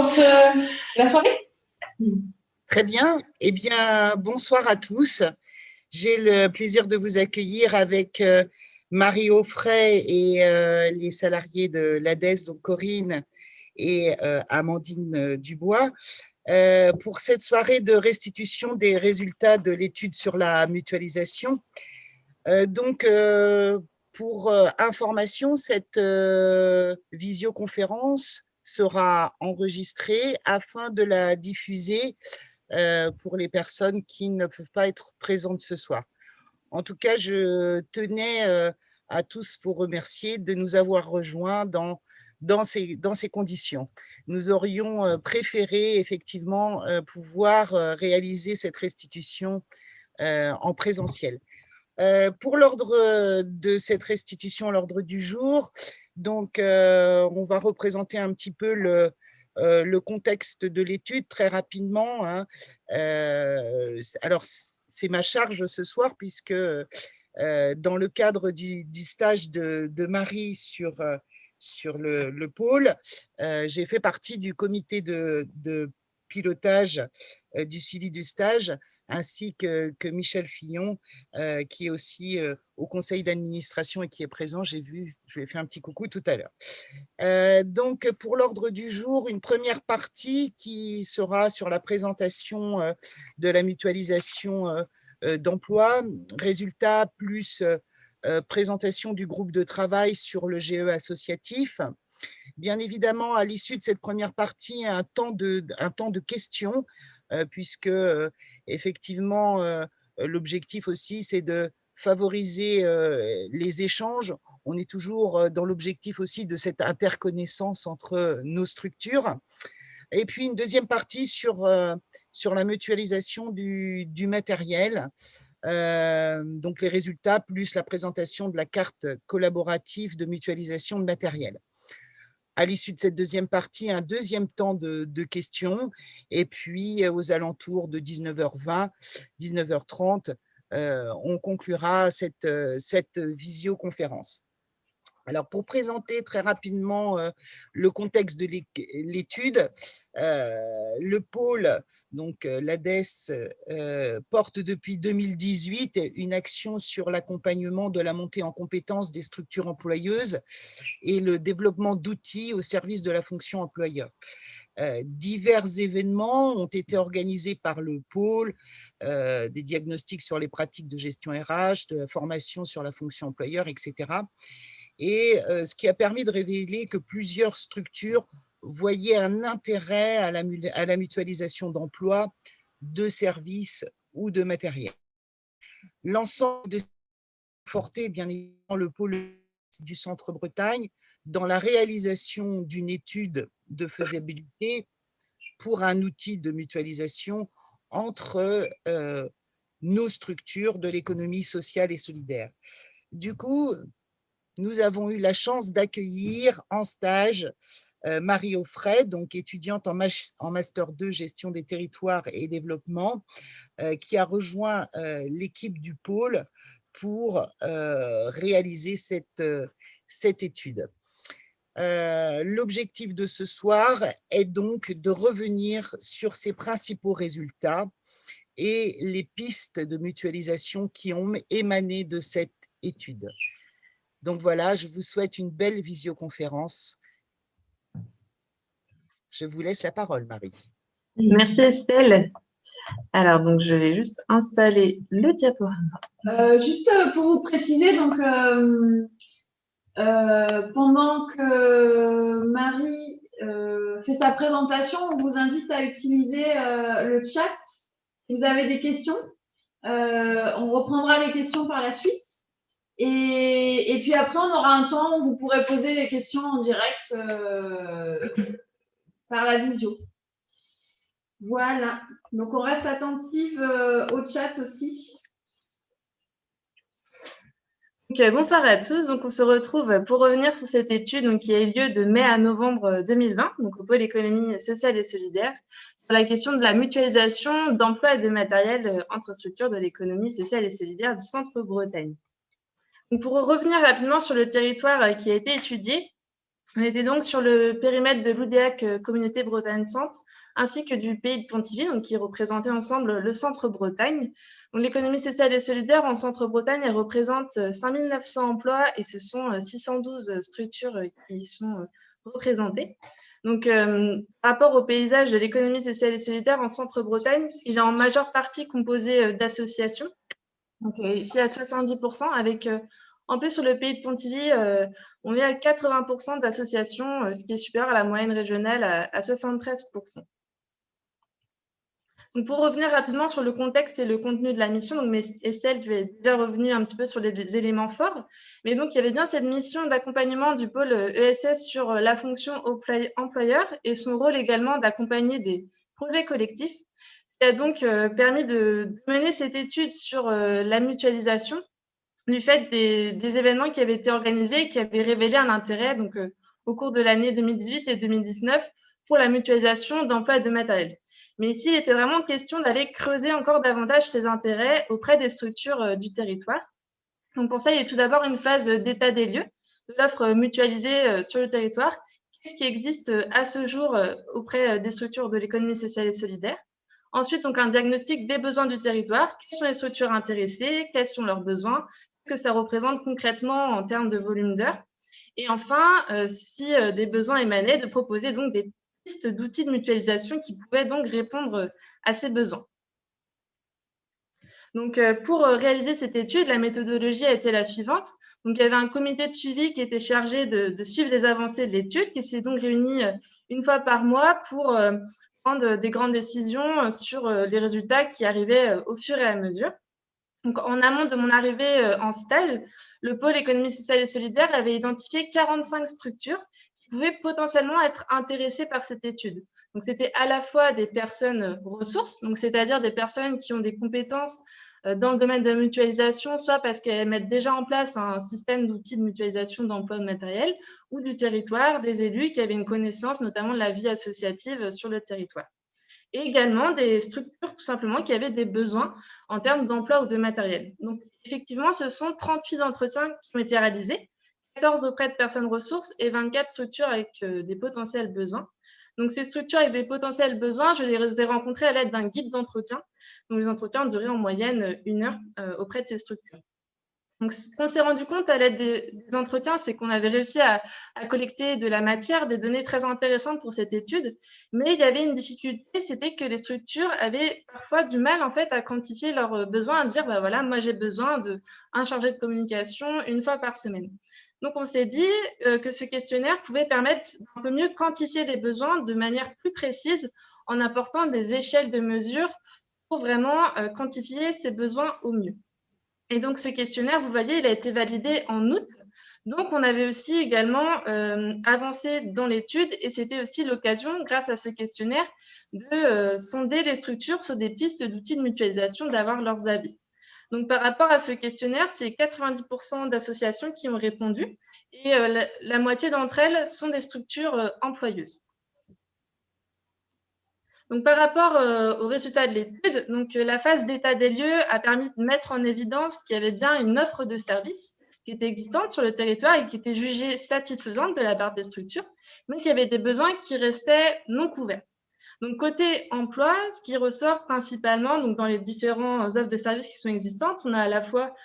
commence la soirée? Très bien. Eh bien, bonsoir à tous. J'ai le plaisir de vous accueillir avec Marie Offray et les salariés de l'ADES, donc Corinne et Amandine Dubois, pour cette soirée de restitution des résultats de l'étude sur la mutualisation. Pour information, cette visioconférence sera enregistrée afin de la diffuser pour les personnes qui ne peuvent pas être présentes ce soir. En tout cas, je tenais à tous vous remercier de nous avoir rejoints dans ces conditions. Nous aurions préféré effectivement pouvoir réaliser cette restitution en présentiel. Pour l'ordre de cette restitution, l'ordre du jour, donc on va représenter un petit peu le contexte de l'étude très rapidement. Alors, c'est ma charge ce soir puisque dans le cadre du stage de Marie sur le pôle, j'ai fait partie du comité de pilotage du suivi du stage, ainsi que Michel Fillon, qui est aussi au conseil d'administration et qui est présent. Je lui ai fait un petit coucou tout à l'heure. Donc, pour l'ordre du jour, une première partie qui sera sur la présentation de la mutualisation d'emploi, résultats plus présentation du groupe de travail sur le GE associatif. Bien évidemment, à l'issue de cette première partie, un temps de questions, puisque effectivement, l'objectif aussi, c'est de favoriser les échanges. On est toujours dans l'objectif aussi de cette interconnaissance entre nos structures. Et puis, une deuxième partie sur la mutualisation du matériel. Donc, les résultats plus la présentation de la carte collaborative de mutualisation de matériel. À l'issue de cette deuxième partie, un deuxième temps de questions, et puis aux alentours de 19h20, 19h30, on conclura cette visioconférence. Alors, pour présenter très rapidement le contexte de l'étude, le pôle, donc l'ADES, porte depuis 2018 une action sur l'accompagnement de la montée en compétences des structures employeuses et le développement d'outils au service de la fonction employeur. Divers événements ont été organisés par le pôle, des diagnostics sur les pratiques de gestion RH, de la formation sur la fonction employeur, etc. Et ce qui a permis de révéler que plusieurs structures voyaient un intérêt à la mutualisation d'emploi, de services ou de matériel. L'ensemble de porté bien évidemment le pôle du Centre Bretagne dans la réalisation d'une étude de faisabilité pour un outil de mutualisation entre nos structures de l'économie sociale et solidaire. Du coup, nous avons eu la chance d'accueillir en stage Marie Offray, donc étudiante en Master 2 Gestion des territoires et développement, qui a rejoint l'équipe du pôle pour réaliser cette étude. L'objectif de ce soir est donc de revenir sur ces principaux résultats et les pistes de mutualisation qui ont émané de cette étude. Donc voilà, je vous souhaite une belle visioconférence. Je vous laisse la parole, Marie. Merci Estelle. Alors, donc, je vais juste installer le diaporama. Juste pour vous préciser, donc, pendant que Marie fait sa présentation, on vous invite à utiliser le chat. Si vous avez des questions, on reprendra les questions par la suite. Et puis après, on aura un temps où vous pourrez poser les questions en direct par la visio. Voilà. Donc, on reste attentive au chat aussi. Donc, bonsoir à tous. Donc, on se retrouve pour revenir sur cette étude donc, qui a eu lieu de mai à novembre 2020, donc au pôle économie sociale et solidaire, sur la question de la mutualisation d'emploi et de matériel entre structures de l'économie sociale et solidaire du Centre Bretagne. Donc, pour revenir rapidement sur le territoire qui a été étudié, On était donc sur le périmètre de l'Oudéac Communauté Bretagne Centre, ainsi que du pays de Pontivy, donc qui représentait ensemble le Centre Bretagne. L'économie sociale et solidaire en Centre Bretagne, elle représente 5 900 emplois et ce sont 612 structures qui y sont représentées. Donc, par rapport au paysage de l'économie sociale et solidaire en Centre Bretagne, il est en majeure partie composé d'associations. Donc, ici à 70%, avec en plus sur le pays de Pontivy, on est à 80% d'associations, ce qui est supérieur à la moyenne régionale à 73%. Donc, pour revenir rapidement sur le contexte et le contenu de la mission, donc Estelle, tu es déjà revenue un petit peu sur les éléments forts, mais donc il y avait bien cette mission d'accompagnement du pôle ESS sur la fonction employeur et son rôle également d'accompagner des projets collectifs, qui a donc permis de mener cette étude sur la mutualisation du fait des événements qui avaient été organisés et qui avaient révélé un intérêt donc, au cours de l'année 2018 et 2019 pour la mutualisation d'emploi et de matériel. Mais ici, il était vraiment question d'aller creuser encore davantage ces intérêts auprès des structures du territoire. Donc pour ça, il y a tout d'abord une phase d'état des lieux de l'offre mutualisée sur le territoire. Qu'est-ce qui existe à ce jour auprès des structures de l'économie sociale et solidaire? Ensuite, donc un diagnostic des besoins du territoire. Quelles sont les structures intéressées? Quels sont leurs besoins? Qu'est-ce que ça représente concrètement en termes de volume d'heures? Et enfin, si des besoins émanaient, de proposer donc des pistes d'outils de mutualisation qui pouvaient donc répondre à ces besoins. Donc, pour réaliser cette étude, la méthodologie a été la suivante. Donc, il y avait un comité de suivi qui était chargé de suivre les avancées de l'étude, qui s'est donc réuni une fois par mois pour prendre des grandes décisions sur les résultats qui arrivaient au fur et à mesure. Donc, en amont de mon arrivée en stage, le pôle économie sociale et solidaire avait identifié 45 structures qui pouvaient potentiellement être intéressées par cette étude. Donc, c'était à la fois des personnes ressources, donc c'est-à-dire des personnes qui ont des compétences dans le domaine de la mutualisation, soit parce qu'elles mettent déjà en place un système d'outils de mutualisation d'emploi de matériel, ou du territoire, des élus qui avaient une connaissance notamment de la vie associative sur le territoire. Et également des structures tout simplement qui avaient des besoins en termes d'emploi ou de matériel. Donc effectivement, ce sont 38 entretiens qui ont été réalisés, 14 auprès de personnes ressources et 24 structures avec des potentiels besoins. Donc ces structures avec des potentiels besoins, je les ai rencontrées à l'aide d'un guide d'entretien. Donc les entretiens ont duré en moyenne 1 heure auprès de ces structures. Donc, ce qu'on s'est rendu compte à l'aide des entretiens, c'est qu'on avait réussi à collecter de la matière, des données très intéressantes pour cette étude, mais il y avait une difficulté, c'était que les structures avaient parfois du mal en fait à quantifier leurs besoins, à dire bah voilà, moi j'ai besoin d'un chargé de communication 1 fois par semaine. Donc on s'est dit que ce questionnaire pouvait permettre d'un peu mieux quantifier les besoins de manière plus précise en apportant des échelles de mesure pour vraiment quantifier ces besoins au mieux. Et donc, ce questionnaire, vous voyez, il a été validé en août. Donc, on avait aussi également avancé dans l'étude et c'était aussi l'occasion, grâce à ce questionnaire, de sonder les structures sur des pistes d'outils de mutualisation, d'avoir leurs avis. Donc, par rapport à ce questionnaire, c'est 90% d'associations qui ont répondu et la moitié d'entre elles sont des structures employeuses. Donc, par rapport aux résultats de l'étude, la phase d'état des lieux a permis de mettre en évidence qu'il y avait bien une offre de services qui était existante sur le territoire et qui était jugée satisfaisante de la part des structures, mais qu'il y avait des besoins qui restaient non couverts. Donc, côté emploi, ce qui ressort principalement dans les différentes offres de services qui sont existantes, on a à la fois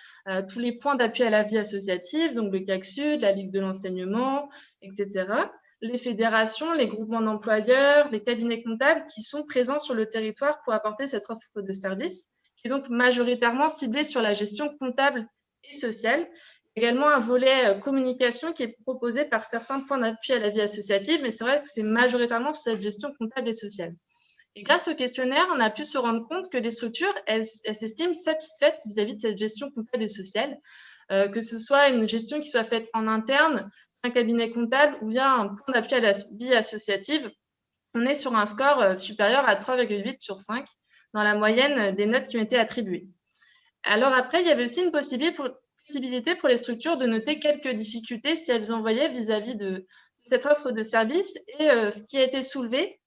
tous les points d'appui à la vie associative, donc le CAC Sud, la Ligue de l'enseignement, etc., les fédérations, les groupements d'employeurs, les cabinets comptables qui sont présents sur le territoire pour apporter cette offre de service, qui est donc majoritairement ciblée sur la gestion comptable et sociale. Également un volet communication qui est proposé par certains points d'appui à la vie associative, mais c'est vrai que c'est majoritairement sur cette gestion comptable et sociale. Et grâce au questionnaire, on a pu se rendre compte que les structures, elles s'estiment satisfaites vis-à-vis de cette gestion comptable et sociale, que ce soit une gestion qui soit faite en interne, un cabinet comptable ou via un point d'appui à la vie associative. On est sur un score supérieur à 3,8 sur 5 dans la moyenne des notes qui ont été attribuées. Alors après, il y avait aussi une possibilité pour les structures de noter quelques difficultés si elles en voyaient vis-à-vis de cette offre de service. Et ce qui a été soulevé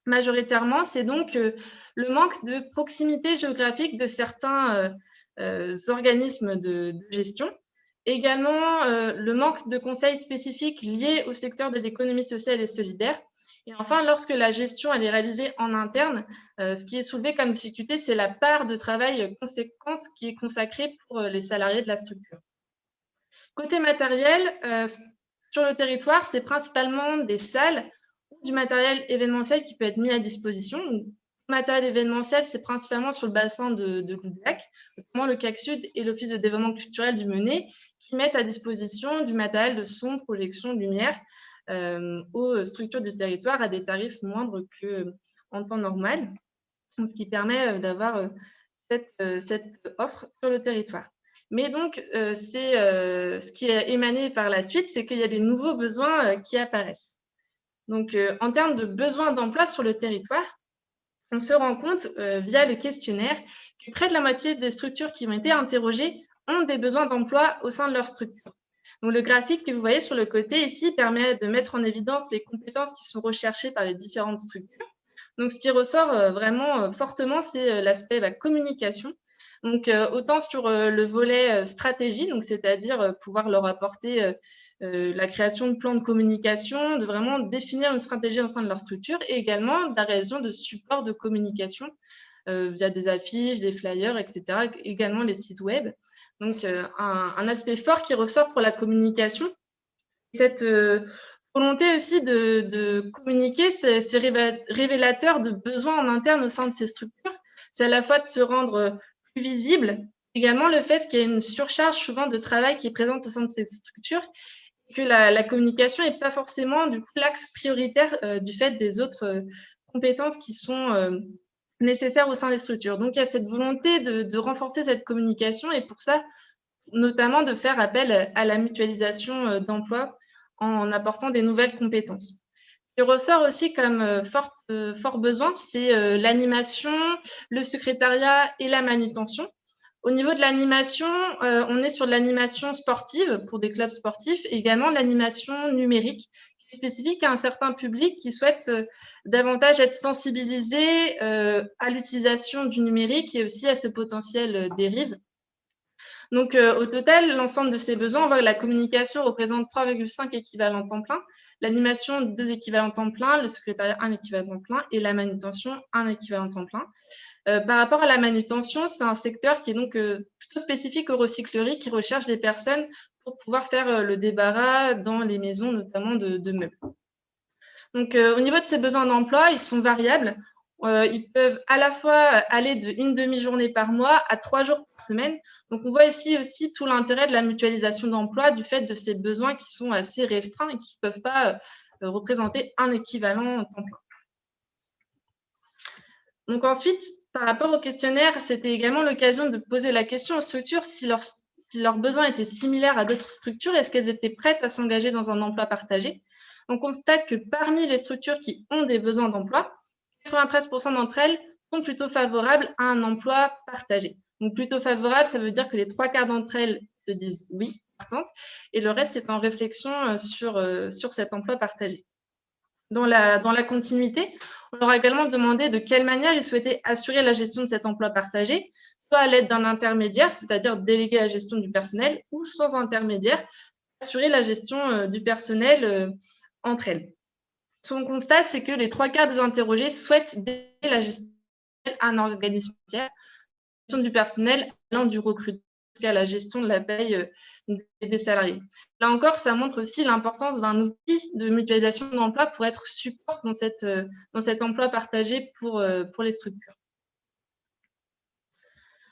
majoritairement, c'est donc le manque de proximité géographique de certains organismes de gestion Également, le manque de conseils spécifiques liés au secteur de l'économie sociale et solidaire. Et enfin, lorsque la gestion elle est réalisée en interne, ce qui est soulevé comme difficulté, c'est la part de travail conséquente qui est consacrée pour les salariés de la structure. Côté matériel, sur le territoire, c'est principalement des salles ou du matériel événementiel qui peut être mis à disposition. Le matériel événementiel, c'est principalement sur le bassin de Gloudac, notamment le CAC Sud et l'Office de développement culturel du Menet, qui mettent à disposition du matériel de son, projection, lumière aux structures du territoire à des tarifs moindres qu'en temps normal, ce qui permet d'avoir cette offre sur le territoire. Mais donc, ce qui est émané par la suite, c'est qu'il y a des nouveaux besoins qui apparaissent. Donc, en termes de besoins d'emploi sur le territoire, on se rend compte via le questionnaire que près de la moitié des structures qui ont été interrogées ont des besoins d'emploi au sein de leur structure. Donc, le graphique que vous voyez sur le côté ici permet de mettre en évidence les compétences qui sont recherchées par les différentes structures. Donc, ce qui ressort vraiment fortement, c'est l'aspect communication. Donc, autant sur le volet stratégie, donc c'est-à-dire pouvoir leur apporter la création de plans de communication, de vraiment définir une stratégie au sein de leur structure, et également de la réalisation de supports de communication via des affiches, des flyers, etc., également les sites web. Donc, un aspect fort qui ressort pour la communication. Cette volonté aussi de communiquer, c'est révélateur de besoins en interne au sein de ces structures. C'est à la fois de se rendre plus visible, également le fait qu'il y ait une surcharge souvent de travail qui est présente au sein de ces structures, et que la communication n'est pas forcément du coup l'axe prioritaire du fait des autres compétences qui sont nécessaires au sein des structures. Donc, il y a cette volonté de renforcer cette communication, et pour ça, notamment de faire appel à la mutualisation d'emploi en apportant des nouvelles compétences. Ce qui ressort aussi comme fort besoin, c'est l'animation, le secrétariat et la manutention. Au niveau de l'animation, on est sur de l'animation sportive pour des clubs sportifs, et également l'animation numérique, qui est spécifique à un certain public qui souhaite davantage être sensibilisé à l'utilisation du numérique et aussi à ce potentiel dérive. Donc, au total, l'ensemble de ces besoins, on voit que la communication représente 3,5 équivalents temps plein, l'animation 2 équivalents temps plein, le secrétariat 1 équivalent temps plein et la manutention 1 équivalent temps plein. Par rapport à la manutention, c'est un secteur qui est donc plutôt spécifique aux recycleries qui recherchent des personnes pour pouvoir faire le débarras dans les maisons, notamment de meubles. Donc, au niveau de ces besoins d'emploi, ils sont variables. Ils peuvent à la fois aller d'une demi-journée par mois à 3 jours par semaine. Donc, on voit ici aussi tout l'intérêt de la mutualisation d'emploi du fait de ces besoins qui sont assez restreints et qui ne peuvent pas représenter un équivalent temps plein. Donc, ensuite, par rapport au questionnaire, c'était également l'occasion de poser la question aux structures si leurs besoins étaient similaires à d'autres structures, est-ce qu'elles étaient prêtes à s'engager dans un emploi partagé. On constate que parmi les structures qui ont des besoins d'emploi, 93% d'entre elles sont plutôt favorables à un emploi partagé. Donc, plutôt favorable, ça veut dire que les 3/4 d'entre elles se disent oui, partantes, et le reste est en réflexion sur cet emploi partagé. Dans la continuité, on leur a également demandé de quelle manière ils souhaitaient assurer la gestion de cet emploi partagé, soit à l'aide d'un intermédiaire, c'est-à-dire déléguer la gestion du personnel, ou sans intermédiaire, assurer la gestion du personnel entre elles. Ce qu'on constate, c'est que les 3/4 des interrogés souhaitent déléguer la gestion à un organisme tiers, la gestion du personnel allant du recrutement jusqu'à la gestion de la paye des salariés. Là encore, ça montre aussi l'importance d'un outil de mutualisation d'emploi pour être support dans cet emploi partagé pour les structures.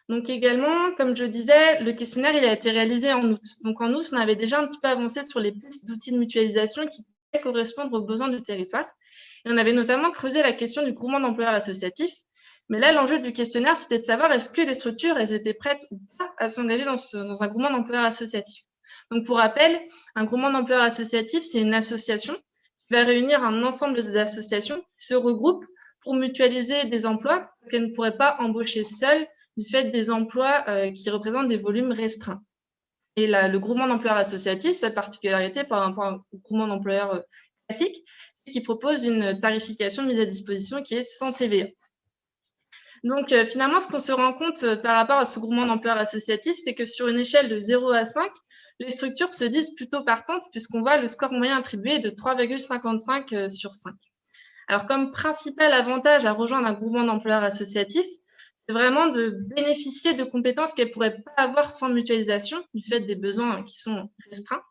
Donc également, comme je disais, le questionnaire il a été réalisé en août. Donc en août, on avait déjà un petit peu avancé sur les pistes d'outils de mutualisation qui pouvaient correspondre aux besoins du territoire. Et on avait notamment creusé la question du groupement d'employeurs associatifs. Mais là, l'enjeu du questionnaire, c'était de savoir est-ce que les structures elles étaient prêtes ou pas à s'engager dans un groupement d'employeurs associatifs. Donc pour rappel, un groupement d'employeurs associatifs, c'est une association qui va réunir un ensemble des associations qui se regroupent pour mutualiser des emplois qu'elles ne pourraient pas embaucher seules du fait des emplois qui représentent des volumes restreints. Et là, le groupement d'employeurs associatifs, sa particularité par rapport au groupement d'employeurs classique, c'est qu'il propose une tarification mise à disposition qui est sans TVA. Donc, finalement, ce qu'on se rend compte par rapport à ce groupement d'employeurs associatifs, c'est que sur une échelle de 0 à 5, les structures se disent plutôt partantes puisqu'on voit le score moyen attribué de 3,55 sur 5. Alors, comme principal avantage à rejoindre un groupement d'employeurs associatifs, c'est vraiment de bénéficier de compétences qu'elles ne pourraient pas avoir sans mutualisation, du fait des besoins qui sont restreints.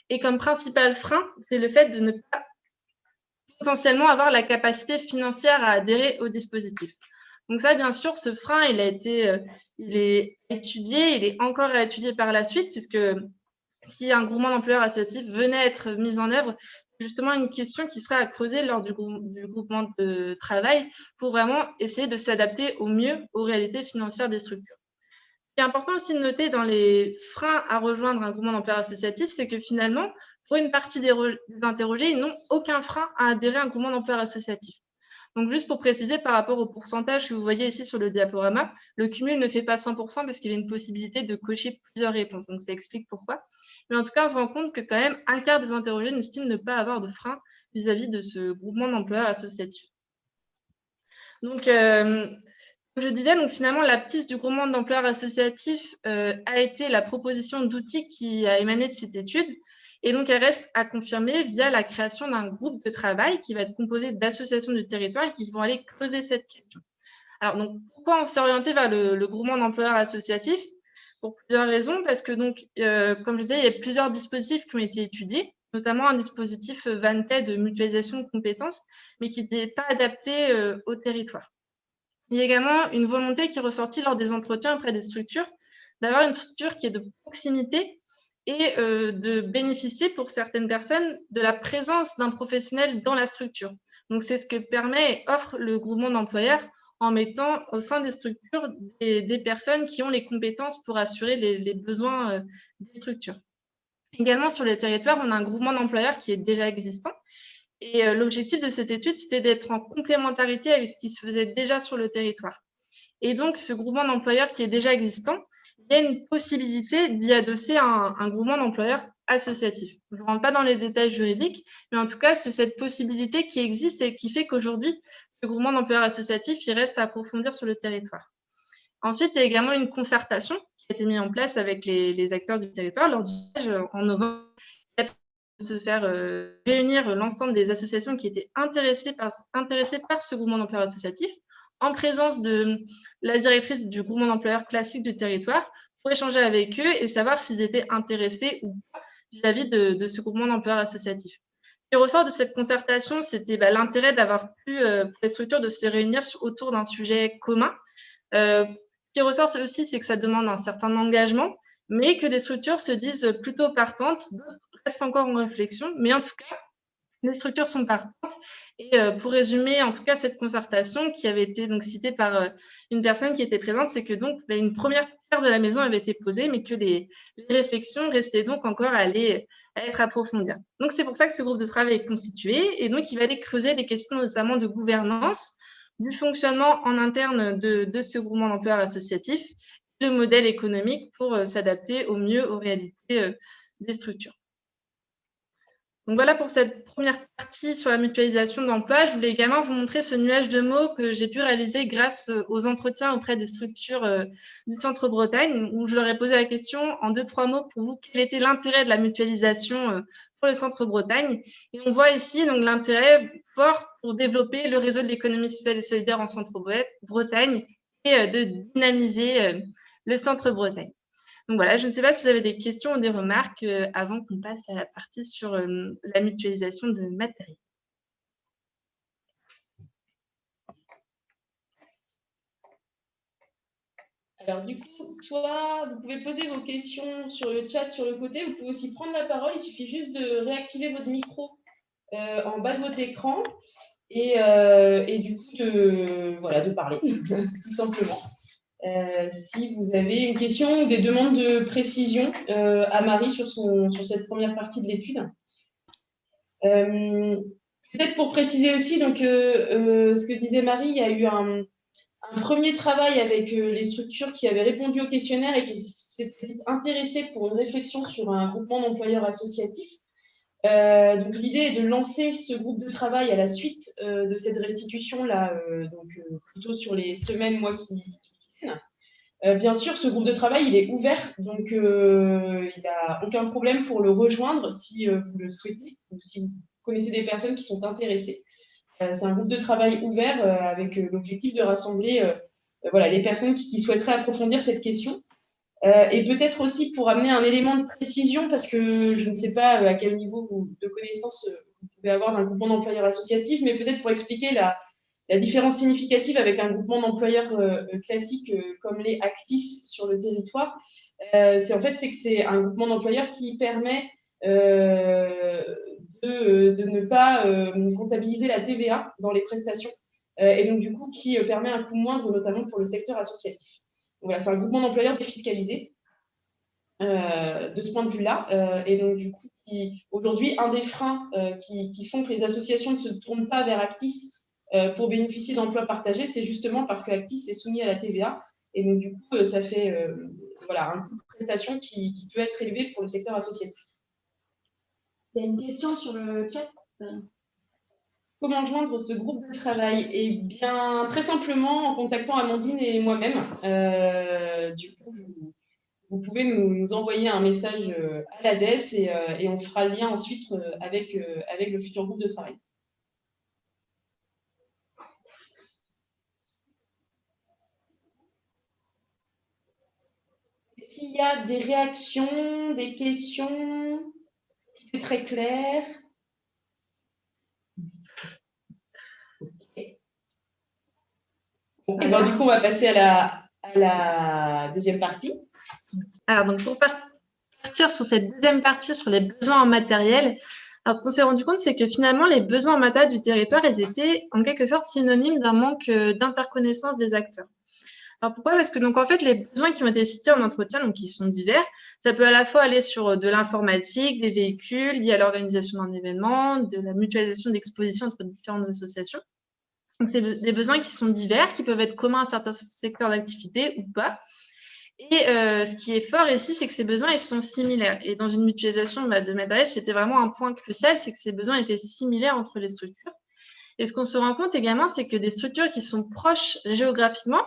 Et comme principal frein, c'est le fait de ne pas potentiellement avoir la capacité financière à adhérer au dispositif. Donc ça, bien sûr, ce frein, il est étudié, il est encore à étudier par la suite, puisque si un groupement d'employeurs associatifs venait à être mis en œuvre, c'est justement une question qui sera à creuser lors du groupement de travail pour vraiment essayer de s'adapter au mieux aux réalités financières des structures. Ce qui est important aussi de noter dans les freins à rejoindre un groupement d'employeurs associatifs, c'est que finalement, pour une partie des interrogés, ils n'ont aucun frein à adhérer à un groupement d'employeurs associatifs. Donc, juste pour préciser, par rapport au pourcentage que vous voyez ici sur le diaporama, le cumul ne fait pas 100% parce qu'il y a une possibilité de cocher plusieurs réponses. Donc, ça explique pourquoi. Mais en tout cas, on se rend compte que quand même, un quart des interrogés estiment ne pas avoir de frein vis-à-vis de ce groupement d'employeurs associatifs. Donc, comme je disais, donc finalement, la piste du groupement d'employeurs associatifs a été la proposition d'outils qui a émané de cette étude. Et donc, elle reste à confirmer via la création d'un groupe de travail qui va être composé d'associations du territoire qui vont aller creuser cette question. Alors, donc, pourquoi on s'est orienté vers le groupement d'employeurs associatifs? Pour plusieurs raisons, parce que, donc, comme je disais, il y a plusieurs dispositifs qui ont été étudiés, notamment un dispositif Vantet de mutualisation de compétences, mais qui n'était pas adapté au territoire. Il y a également une volonté qui est ressortie lors des entretiens auprès des structures, d'avoir une structure qui est de proximité et de bénéficier pour certaines personnes de la présence d'un professionnel dans la structure. Donc, c'est ce que permet et offre le groupement d'employeurs en mettant au sein des structures des personnes qui ont les compétences pour assurer les besoins des structures. Également, sur les territoires, on a un groupement d'employeurs qui est déjà existant. Et l'objectif de cette étude, c'était d'être en complémentarité avec ce qui se faisait déjà sur le territoire. Et donc, ce groupement d'employeurs qui est déjà existant, il y a une possibilité d'y adosser un groupement d'employeurs associatif. Je ne rentre pas dans les détails juridiques, mais en tout cas, c'est cette possibilité qui existe et qui fait qu'aujourd'hui, ce groupement d'employeurs associatifs, il reste à approfondir sur le territoire. Ensuite, il y a également une concertation qui a été mise en place avec les acteurs du territoire lors du stage en novembre, de se faire réunir l'ensemble des associations qui étaient intéressées par ce groupement d'employeurs associatifs en présence de la directrice du groupement d'employeurs classique du territoire pour échanger avec eux et savoir s'ils étaient intéressés ou pas vis-à-vis de ce groupement d'employeurs associatifs. Ce qui ressort de cette concertation, c'était l'intérêt d'avoir pu, pour les structures, de se réunir autour d'un sujet commun. Ce qui ressort aussi, c'est que ça demande un certain engagement, mais que des structures se disent plutôt partantes, d'autres restent encore en réflexion, mais en tout cas, les structures sont partantes. Et pour résumer, en tout cas, cette concertation qui avait été donc citée par une personne qui était présente, c'est que donc une première pierre de la maison avait été posée, mais que les réflexions restaient donc encore à être approfondies. Donc, c'est pour ça que ce groupe de travail est constitué et donc il va aller creuser les questions notamment de gouvernance, du fonctionnement en interne de ce groupement d'employeurs associatifs, le modèle économique pour s'adapter au mieux aux réalités des structures. Donc voilà pour cette première partie sur la mutualisation d'emploi. Je voulais également vous montrer ce nuage de mots que j'ai pu réaliser grâce aux entretiens auprès des structures du Centre Bretagne, où je leur ai posé la question en 2-3 mots pour vous, quel était l'intérêt de la mutualisation pour le Centre Bretagne. Et on voit ici donc l'intérêt fort pour développer le réseau de l'économie sociale et solidaire en Centre Bretagne et de dynamiser le Centre Bretagne. Donc voilà, je ne sais pas si vous avez des questions ou des remarques avant qu'on passe à la partie sur la mutualisation de matériel. Alors du coup, soit vous pouvez poser vos questions sur le chat sur le côté, vous pouvez aussi prendre la parole, il suffit juste de réactiver votre micro en bas de votre écran et du coup de parler, tout simplement. Si vous avez une question ou des demandes de précision à Marie sur cette première partie de l'étude. Peut-être pour préciser aussi, donc, ce que disait Marie, il y a eu un premier travail avec les structures qui avaient répondu au questionnaire et qui s'étaient intéressées pour une réflexion sur un groupement d'employeurs associatifs. Donc l'idée est de lancer ce groupe de travail à la suite de cette restitution-là, plutôt sur les semaines, mois qui viennent. Bien sûr, ce groupe de travail, il est ouvert, donc il n'y a aucun problème pour le rejoindre si vous le souhaitez, ou si vous connaissez des personnes qui sont intéressées. C'est un groupe de travail ouvert avec l'objectif de rassembler voilà, les personnes qui souhaiteraient approfondir cette question. Et peut-être aussi pour amener un élément de précision, parce que je ne sais pas à quel niveau de connaissance vous pouvez avoir d'un groupement d'employeurs associatifs, mais peut-être pour expliquer la différence significative avec un groupement d'employeurs classique comme les Actis sur le territoire, c'est que c'est un groupement d'employeurs qui permet de ne pas comptabiliser la TVA dans les prestations et donc du coup qui permet un coût moindre notamment pour le secteur associatif. Donc, voilà, c'est un groupement d'employeurs défiscalisé de ce point de vue-là et donc du coup aujourd'hui un des freins qui font que les associations ne se tournent pas vers Actis pour bénéficier d'emplois partagés, c'est justement parce que Actis est soumis à la TVA et donc du coup ça fait voilà, un coût de prestation qui peut être élevé pour le secteur associatif. Il y a une question sur le chat. Comment joindre ce groupe de travail? Eh bien, très simplement en contactant Amandine et moi-même. Du coup, vous pouvez nous envoyer un message à l'ADES et on fera le lien ensuite avec le futur groupe de travail. Est-ce qu'il y a des réactions, des questions? C'est très clair. Okay. Et ben, du coup, on va passer à la deuxième partie. Alors, donc, pour partir sur cette deuxième partie sur les besoins en matériel, alors, ce qu'on s'est rendu compte, c'est que finalement, les besoins en matériel du territoire, ils étaient en quelque sorte synonymes d'un manque d'interconnaissance des acteurs. Alors, pourquoi? Parce que, donc, en fait, les besoins qui ont été cités en entretien, donc, ils sont divers. Ça peut à la fois aller sur de l'informatique, des véhicules liés à l'organisation d'un événement, de la mutualisation d'expositions entre différentes associations. Donc, c'est des besoins qui sont divers, qui peuvent être communs à certains secteurs d'activité ou pas. Et ce qui est fort ici, c'est que ces besoins, ils sont similaires. Et dans une mutualisation de matériel, c'était vraiment un point crucial, c'est que ces besoins étaient similaires entre les structures. Et ce qu'on se rend compte également, c'est que des structures qui sont proches géographiquement,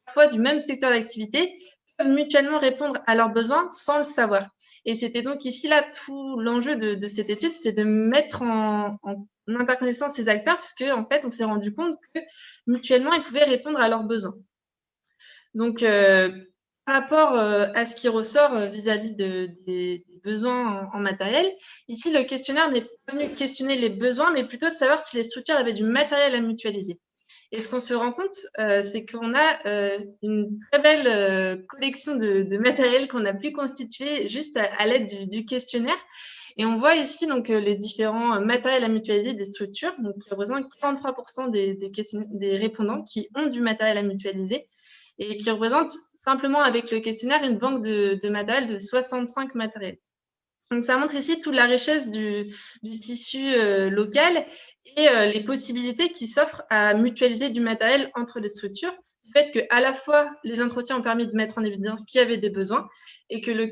parfois du même secteur d'activité, peuvent mutuellement répondre à leurs besoins sans le savoir. Et c'était donc ici, là, tout l'enjeu de cette étude, c'est de mettre en interconnaissance ces acteurs, puisque en fait, on s'est rendu compte que mutuellement, ils pouvaient répondre à leurs besoins. Donc, par rapport à ce qui ressort vis-à-vis des besoins en matériel, ici, le questionnaire n'est pas venu questionner les besoins, mais plutôt de savoir si les structures avaient du matériel à mutualiser. Et ce qu'on se rend compte, c'est qu'on a une très belle collection de matériel qu'on a pu constituer juste à l'aide du questionnaire. Et on voit ici donc, les différents matériels à mutualiser des structures, donc, qui représentent 43% des répondants qui ont du matériel à mutualiser et qui représentent simplement avec le questionnaire une banque de matériel de 65 matériels. Donc, ça montre ici toute la richesse du tissu local et les possibilités qui s'offrent à mutualiser du matériel entre les structures. Du fait qu'à la fois, les entretiens ont permis de mettre en évidence qu'il y avait des besoins et que le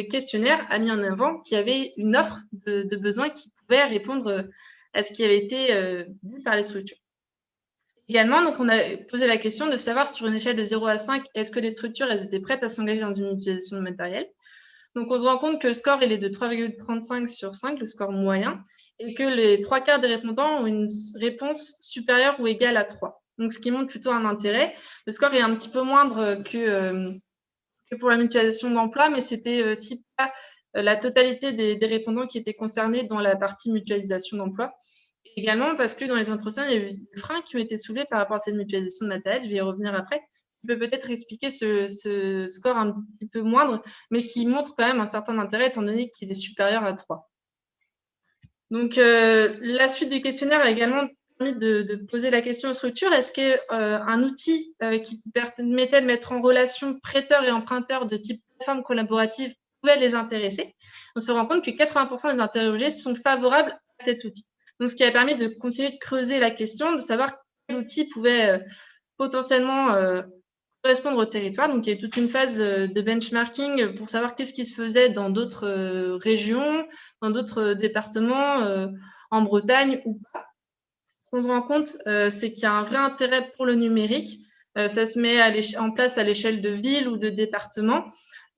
questionnaire a mis en avant qu'il y avait une offre de besoins qui pouvait répondre à ce qui avait été vu par les structures. Également, donc, on a posé la question de savoir sur une échelle de 0 à 5, est-ce que les structures elles étaient prêtes à s'engager dans une mutualisation de matériel? Donc, on se rend compte que le score il est de 3,35 sur 5, le score moyen, et que les 3/4 des répondants ont une réponse supérieure ou égale à 3. Donc, ce qui montre plutôt un intérêt. Le score est un petit peu moindre que pour la mutualisation d'emploi, mais c'était aussi pas la totalité des répondants qui étaient concernés dans la partie mutualisation d'emploi. Également parce que dans les entretiens, il y a eu des freins qui ont été soulevés par rapport à cette mutualisation de matériel. Je vais y revenir après. Qui peut peut-être expliquer ce score un petit peu moindre, mais qui montre quand même un certain intérêt étant donné qu'il est supérieur à 3. Donc, la suite du questionnaire a également permis de poser la question aux structures. Est-ce qu'un outil qui permettait de mettre en relation prêteurs et emprunteurs de type plateforme collaborative pouvait les intéresser? On se rend compte que 80% des interrogés sont favorables à cet outil. Donc, ce qui a permis de continuer de creuser la question, de savoir quel outil pouvait potentiellement correspondre au territoire. Donc, il y a toute une phase de benchmarking pour savoir qu'est-ce qui se faisait dans d'autres régions, dans d'autres départements, en Bretagne ou pas. Ce qu'on se rend compte, c'est qu'il y a un vrai intérêt pour le numérique. Ça se met en place à l'échelle de villes ou de départements,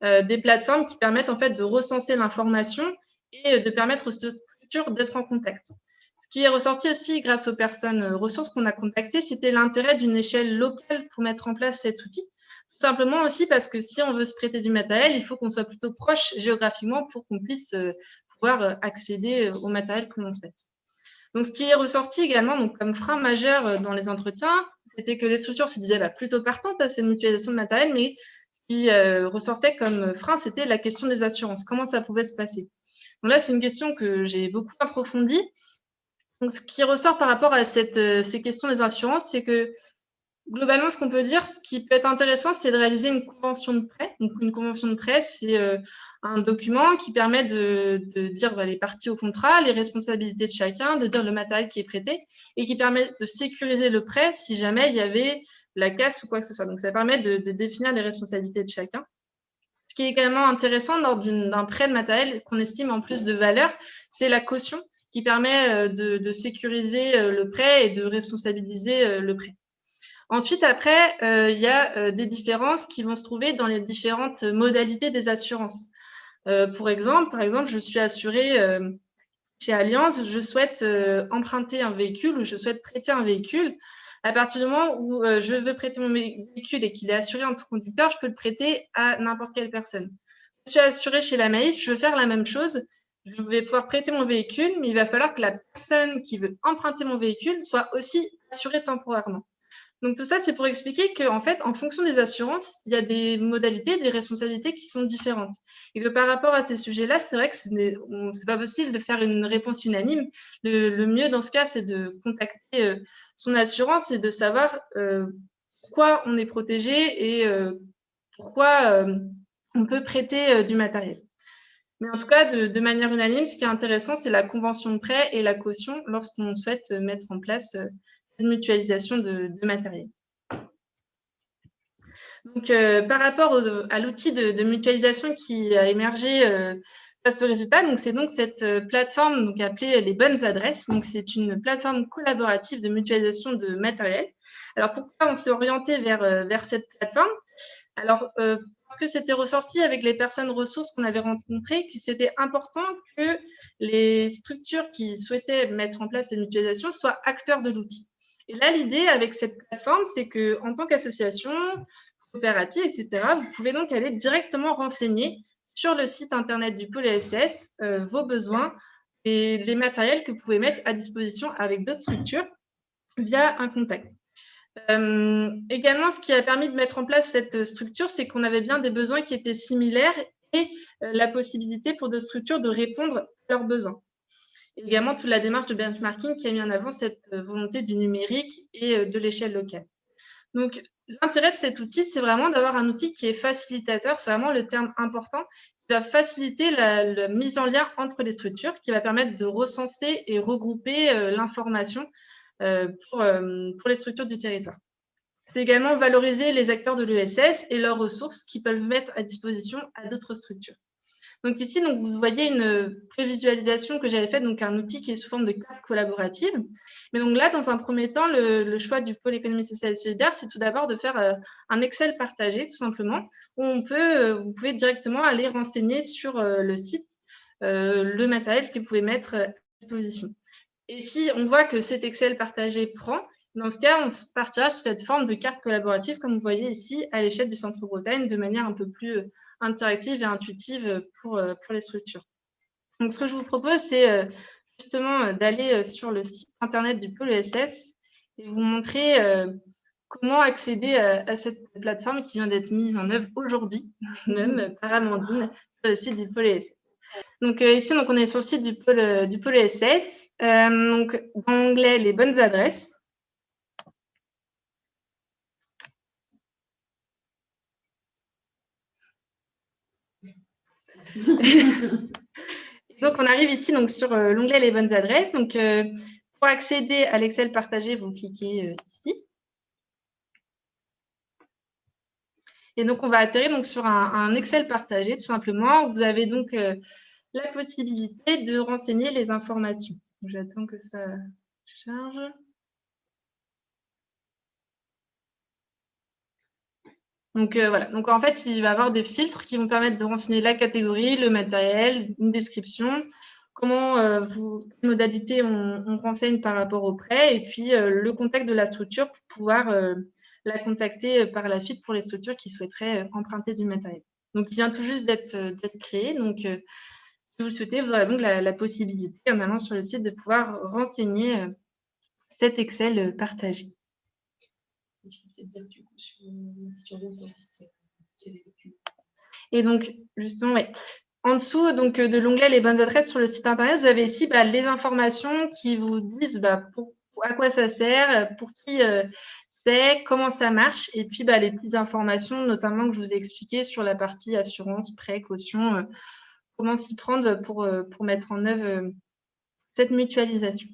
des plateformes qui permettent en fait de recenser l'information et de permettre aux structures d'être en contact. Ce qui est ressorti aussi grâce aux personnes ressources qu'on a contactées, c'était l'intérêt d'une échelle locale pour mettre en place cet outil. Tout simplement aussi parce que si on veut se prêter du matériel, il faut qu'on soit plutôt proche géographiquement pour qu'on puisse pouvoir accéder au matériel que l'on souhaite. Donc, ce qui est ressorti également donc, comme frein majeur dans les entretiens, c'était que les structures se disaient plutôt partantes à cette mutualisation de matériel, mais ce qui ressortait comme frein, c'était la question des assurances. Comment ça pouvait se passer? Donc là, c'est une question que j'ai beaucoup approfondie. Donc, ce qui ressort par rapport à ces questions des assurances, c'est que globalement, ce qu'on peut dire, ce qui peut être intéressant, c'est de réaliser une convention de prêt. Donc, une convention de prêt, c'est un document qui permet de dire les parties au contrat, les responsabilités de chacun, de dire le matériel qui est prêté et qui permet de sécuriser le prêt si jamais il y avait la casse ou quoi que ce soit. Donc, ça permet de définir les responsabilités de chacun. Ce qui est également intéressant lors d'un prêt de matériel qu'on estime en plus de valeur, c'est la caution qui permet de sécuriser le prêt et de responsabiliser le prêt. Ensuite, après, il y a des différences qui vont se trouver dans les différentes modalités des assurances. Par exemple, je suis assurée chez Allianz, je souhaite emprunter un véhicule ou je souhaite prêter un véhicule. À partir du moment où je veux prêter mon véhicule et qu'il est assuré en tout conducteur, je peux le prêter à n'importe quelle personne. Je suis assurée chez la Maïf, je veux faire la même chose. Je vais pouvoir prêter mon véhicule, mais il va falloir que la personne qui veut emprunter mon véhicule soit aussi assurée temporairement. Donc, tout ça, c'est pour expliquer qu'en fait, en fonction des assurances, il y a des modalités, des responsabilités qui sont différentes. Et que par rapport à ces sujets-là, c'est vrai que ce n'est pas possible de faire une réponse unanime. Le mieux, dans ce cas, c'est de contacter son assurance et de savoir pourquoi on est protégé et pourquoi on peut prêter du matériel. Mais en tout cas, de manière unanime, ce qui est intéressant, c'est la convention de prêt et la caution lorsqu'on souhaite mettre en place une mutualisation de matériel. Donc, par rapport à l'outil de mutualisation qui a émergé face au résultat, c'est donc cette plateforme donc, appelée les bonnes adresses. Donc, c'est une plateforme collaborative de mutualisation de matériel. Alors, pourquoi on s'est orienté vers cette plateforme? Alors, parce que c'était ressorti avec les personnes ressources qu'on avait rencontrées, que c'était important que les structures qui souhaitaient mettre en place les mutualisations soient acteurs de l'outil. Et là, l'idée avec cette plateforme, c'est qu'en tant qu'association, coopérative, etc., vous pouvez donc aller directement renseigner sur le site internet du pôle ESS vos besoins et les matériels que vous pouvez mettre à disposition avec d'autres structures via un contact. Également, ce qui a permis de mettre en place cette structure, c'est qu'on avait bien des besoins qui étaient similaires et la possibilité pour d'autres structures de répondre à leurs besoins. Et également, toute la démarche de benchmarking qui a mis en avant cette volonté du numérique et de l'échelle locale. Donc, l'intérêt de cet outil, c'est vraiment d'avoir un outil qui est facilitateur, c'est vraiment le terme important, qui va faciliter la mise en lien entre les structures, qui va permettre de recenser et regrouper l'information pour les structures du territoire. C'est également valoriser les acteurs de l'ESS et leurs ressources qui peuvent mettre à disposition à d'autres structures. Donc ici, vous voyez une prévisualisation que j'avais faite, donc un outil qui est sous forme de carte collaborative. Mais donc là, dans un premier temps, le choix du pôle économie sociale et solidaire, c'est tout d'abord de faire un Excel partagé, tout simplement, où vous pouvez directement aller renseigner sur le site le matériel que vous pouvez mettre à disposition. Et si on voit que cet Excel partagé prend, dans ce cas, on partira sur cette forme de carte collaborative, comme vous voyez ici, à l'échelle du Centre-Bretagne, de manière un peu plus interactive et intuitive pour les structures. Donc, ce que je vous propose, c'est justement d'aller sur le site internet du pôle ESS et vous montrer comment accéder à cette plateforme qui vient d'être mise en œuvre aujourd'hui, même par Amandine, sur le site du pôle ESS. Donc ici, on est sur le site du pôle ESS. Donc, dans l'onglet « Les bonnes adresses », donc, on arrive ici sur l'onglet « Les bonnes adresses ». Donc, pour accéder à l'Excel partagé, vous cliquez ici. Et donc, on va atterrir donc, sur un Excel partagé, tout simplement. Vous avez donc la possibilité de renseigner les informations. J'attends que ça charge. Donc, voilà. Donc, en fait, il va y avoir des filtres qui vont permettre de renseigner la catégorie, le matériel, une description, comment quelles modalités on renseigne par rapport au prêt, et puis le contact de la structure pour pouvoir la contacter par la suite pour les structures qui souhaiteraient emprunter du matériel. Donc, il vient tout juste d'être créé. Donc, si vous le souhaitez, vous aurez donc la possibilité, en allant sur le site, de pouvoir renseigner cet Excel partagé. Et donc, justement, ouais. En dessous donc, de l'onglet « Les bonnes adresses » sur le site internet, vous avez ici les informations qui vous disent à quoi ça sert, pour qui c'est, comment ça marche, et puis les petites informations, notamment que je vous ai expliquées sur la partie assurance, prêt, caution, comment s'y prendre pour mettre en œuvre cette mutualisation.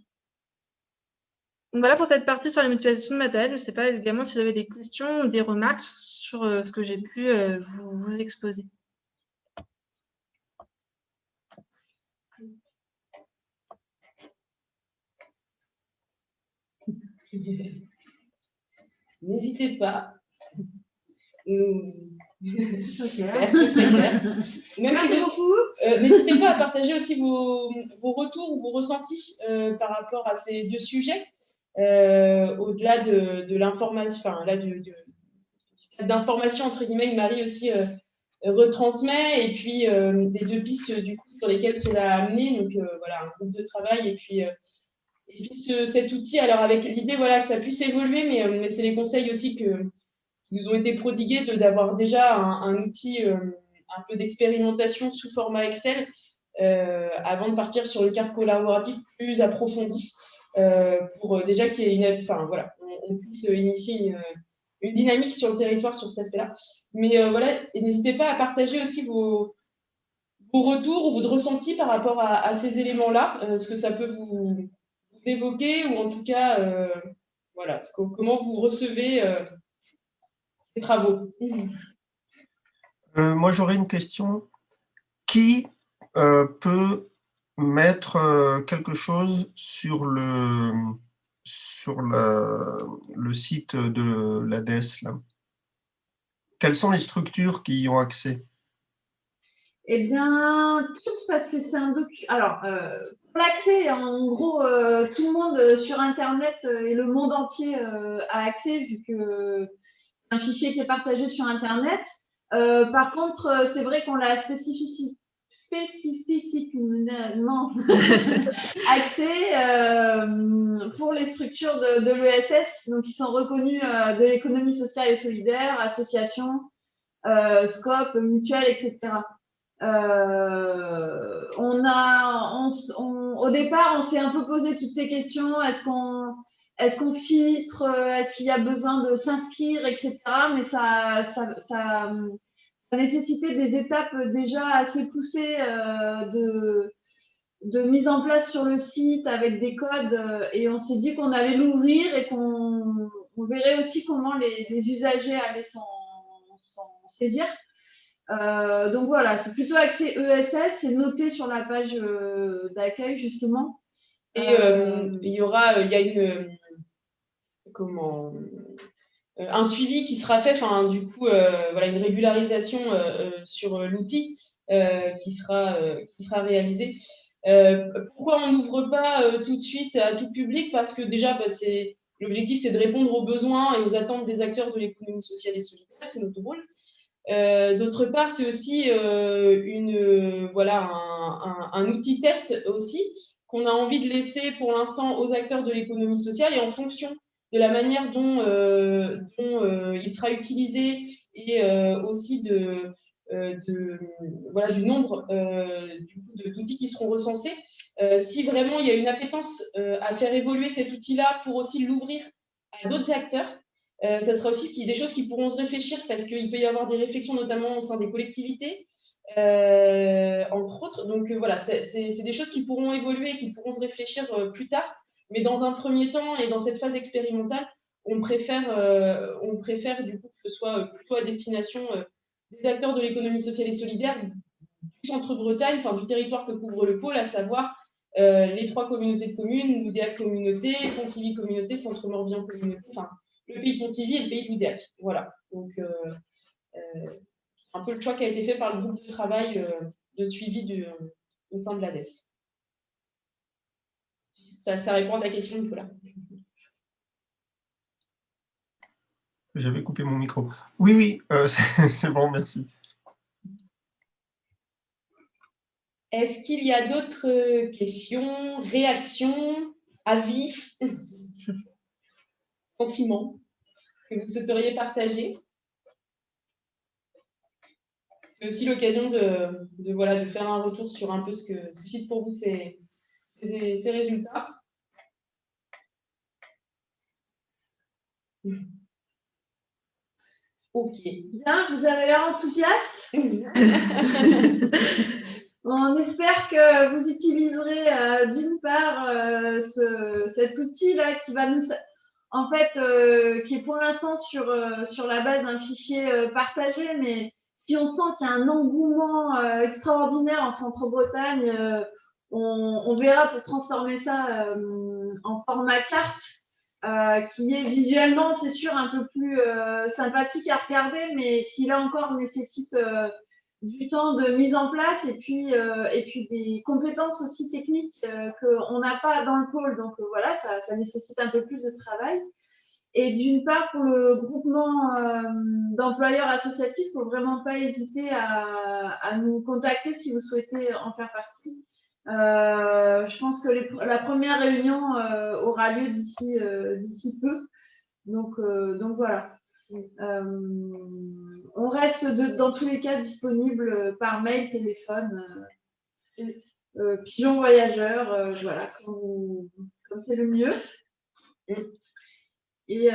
Donc voilà pour cette partie sur la mutualisation de matériel. Je ne sais pas également si vous avez des questions ou des remarques sur ce que j'ai pu vous exposer. N'hésitez pas. Super. C'est très clair. Merci beaucoup. N'hésitez pas à partager aussi vos retours ou vos ressentis par rapport à ces deux sujets, au-delà de l'information, enfin là d'information entre guillemets que Marie aussi retransmet, et puis des deux pistes du coup sur lesquelles cela a amené. Donc voilà, un groupe de travail, et puis cet outil, alors avec l'idée que ça puisse évoluer, mais c'est les conseils aussi qui nous ont été prodigués d'avoir déjà un outil, un peu d'expérimentation sous format Excel, avant de partir sur le cadre collaboratif plus approfondi, pour déjà qu'il y ait on puisse initier une dynamique sur le territoire sur cet aspect-là. Mais et n'hésitez pas à partager aussi vos retours ou votre ressenti par rapport à ces éléments-là, ce que ça peut vous évoquer, ou en tout cas, comment vous recevez ces travaux. Moi, j'aurais une question. Qui peut mettre quelque chose sur le site de l'ADES là? Quelles sont les structures qui y ont accès? Eh bien, toutes, parce que c'est un document. Alors, pour l'accès, en gros, tout le monde sur Internet et le monde entier a accès, vu que c'est un fichier qui est partagé sur Internet. Par contre, c'est vrai qu'on l'a spécifiquement accès pour les structures de l'ESS, donc qui sont reconnues de l'économie sociale et solidaire, associations, SCOP, mutuelles, etc. Au départ, on s'est un peu posé toutes ces questions. Est-ce qu'on filtre? Est-ce qu'il y a besoin de s'inscrire, etc. Mais ça nécessitait des étapes déjà assez poussées de mise en place sur le site avec des codes. Et on s'est dit qu'on allait l'ouvrir et qu'on verrait aussi comment les usagers allaient s'en saisir. Donc voilà, c'est plutôt accès ESS, c'est noté sur la page d'accueil justement. Et il y a un suivi qui sera fait, du coup, une régularisation sur l'outil qui sera réalisée. Pourquoi on n'ouvre pas tout de suite à tout public? Parce que déjà, l'objectif, c'est de répondre aux besoins et aux attentes des acteurs de l'économie sociale et solidaire, c'est notre rôle. D'autre part, c'est aussi un outil test aussi qu'on a envie de laisser pour l'instant aux acteurs de l'économie sociale, et en fonction de la manière dont il sera utilisé, et aussi du nombre d'outils qui seront recensés. Si vraiment il y a une appétence à faire évoluer cet outil-là pour aussi l'ouvrir à d'autres acteurs, ça sera aussi des choses qui pourront se réfléchir, parce qu'il peut y avoir des réflexions notamment au sein des collectivités, entre autres. Donc c'est des choses qui pourront évoluer et qui pourront se réfléchir plus tard. Mais dans un premier temps et dans cette phase expérimentale, on préfère du coup que ce soit plutôt à destination des acteurs de l'économie sociale et solidaire du centre-Bretagne, enfin du territoire que couvre le pôle, à savoir les 3 communautés de communes, Loudéac Communauté, Pontivy Communauté, Centre-Morbihan Communauté, enfin le pays de Pontivy et le pays de Loudéac. Voilà. Donc c'est un peu le choix qui a été fait par le groupe de travail de suivi au sein de l'ADES. Ça répond à ta question, Nicolas. J'avais coupé mon micro. Oui, c'est bon, merci. Est-ce qu'il y a d'autres questions, réactions, avis, sentiments que vous souhaiteriez partager? C'est aussi l'occasion de faire un retour sur un peu ce que suscite pour vous ces résultats. Ok. Bien, vous avez l'air enthousiaste. On espère que vous utiliserez d'une part cet outil-là qui va nous, en fait, qui est pour l'instant sur la base d'un fichier partagé, mais si on sent qu'il y a un engouement extraordinaire en Centre-Bretagne, on verra pour transformer ça en format carte, qui est visuellement, c'est sûr, un peu plus sympathique à regarder, mais qui là encore nécessite du temps de mise en place et puis des compétences aussi techniques qu'on n'a pas dans le pôle. Donc voilà, ça nécessite un peu plus de travail. Et d'une part, pour le groupement d'employeurs associatifs, il ne faut vraiment pas hésiter à nous contacter si vous souhaitez en faire partie. Je pense que la première réunion aura lieu d'ici peu. Donc voilà. On reste dans tous les cas disponible par mail, téléphone, pigeon voyageur, voilà, comme c'est le mieux. Et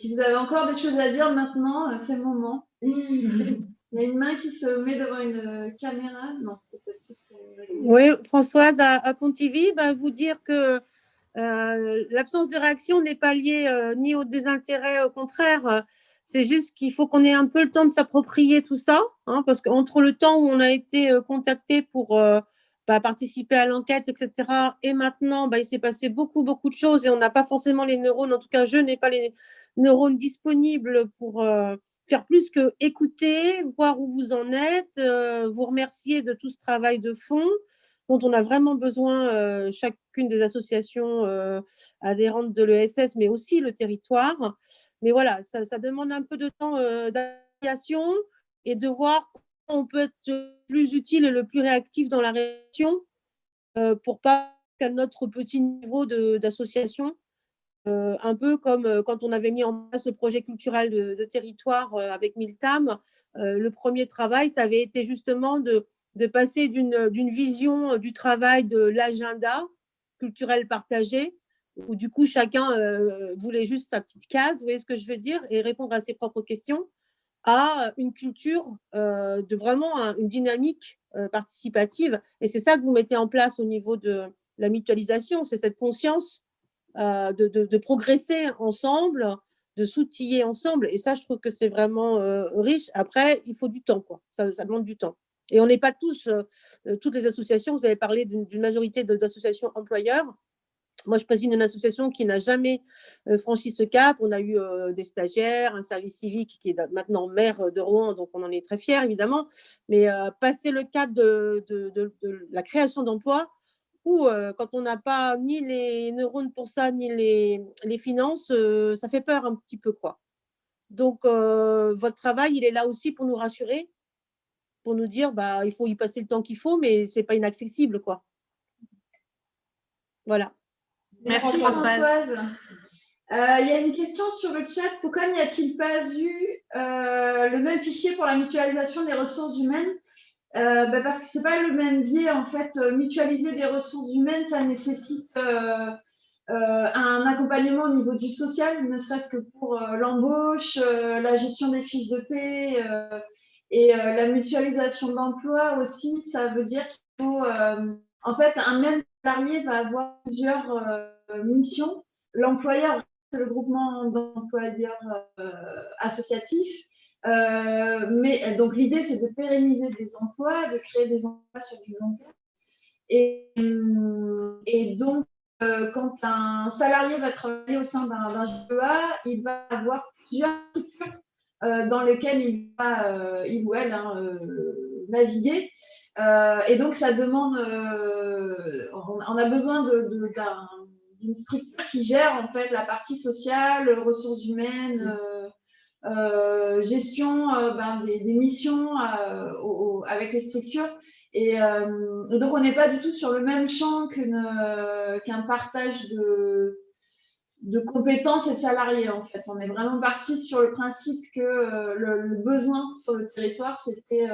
si vous avez encore des choses à dire maintenant, c'est le moment. Il y a une main qui se met devant une caméra. Non, c'est peut-être plus pour... Oui, Françoise, à Pontivy, vous dire que l'absence de réaction n'est pas liée ni au désintérêt, au contraire. C'est juste qu'il faut qu'on ait un peu le temps de s'approprier tout ça, hein, parce qu'entre le temps où on a été contacté pour participer à l'enquête, etc., et maintenant, il s'est passé beaucoup de choses et on n'a pas forcément les neurones, en tout cas, je n'ai pas les neurones disponibles pour faire plus que écouter, voir où vous en êtes, vous remercier de tout ce travail de fond dont on a vraiment besoin, chacune des associations adhérentes de l'ESS, mais aussi le territoire. Mais voilà, ça demande un peu de temps d'adaptation et de voir comment on peut être plus utile et le plus réactif dans la réaction pour pas qu'à notre petit niveau d'association, un peu comme quand on avait mis en place le projet culturel de territoire avec Miltam, le premier travail, ça avait été justement de passer d'une vision du travail de l'agenda culturel partagé, où du coup chacun voulait juste sa petite case, vous voyez ce que je veux dire, et répondre à ses propres questions, à une culture de vraiment une dynamique participative. Et c'est ça que vous mettez en place au niveau de la mutualisation, c'est cette conscience de progresser ensemble, de s'outiller ensemble. Et ça, je trouve que c'est vraiment riche. Après, il faut du temps, quoi. Ça demande du temps. Et on n'est pas tous, toutes les associations, vous avez parlé d'une majorité d'associations employeurs. Moi, je préside une association qui n'a jamais franchi ce cap. On a eu des stagiaires, un service civique qui est maintenant maire de Rouen, donc on en est très fiers, évidemment. Mais passer le cap de la création d'emplois, où quand on n'a pas ni les neurones pour ça, ni les finances, ça fait peur un petit peu, quoi. Donc, votre travail, il est là aussi pour nous rassurer, pour nous dire, il faut y passer le temps qu'il faut, mais ce n'est pas inaccessible, quoi. Voilà. Merci Françoise. Il y a une question sur le chat. Pourquoi n'y a-t-il pas eu le même fichier pour la mutualisation des ressources humaines? Parce que c'est pas le même biais, en fait. Mutualiser des ressources humaines, ça nécessite un accompagnement au niveau du social, ne serait-ce que pour l'embauche, la gestion des fiches de paie et la mutualisation d'emploi aussi. Ça veut dire qu'il faut, en fait, un même salarié va avoir plusieurs missions. L'employeur c'est le groupement d'employeurs associatifs. Mais donc, l'idée, c'est de pérenniser des emplois, de créer des emplois sur du long terme. Et donc, quand un salarié va travailler au sein d'un GEA, il va avoir plusieurs structures dans lesquelles il ou elle naviguer. Et donc, ça demande, on a besoin d'une structure qui gère en fait la partie sociale, ressources humaines, gestion des missions avec les structures. Et donc, on n'est pas du tout sur le même champ qu'un partage de compétences et de salariés, en fait. On est vraiment parti sur le principe que le besoin sur le territoire, c'était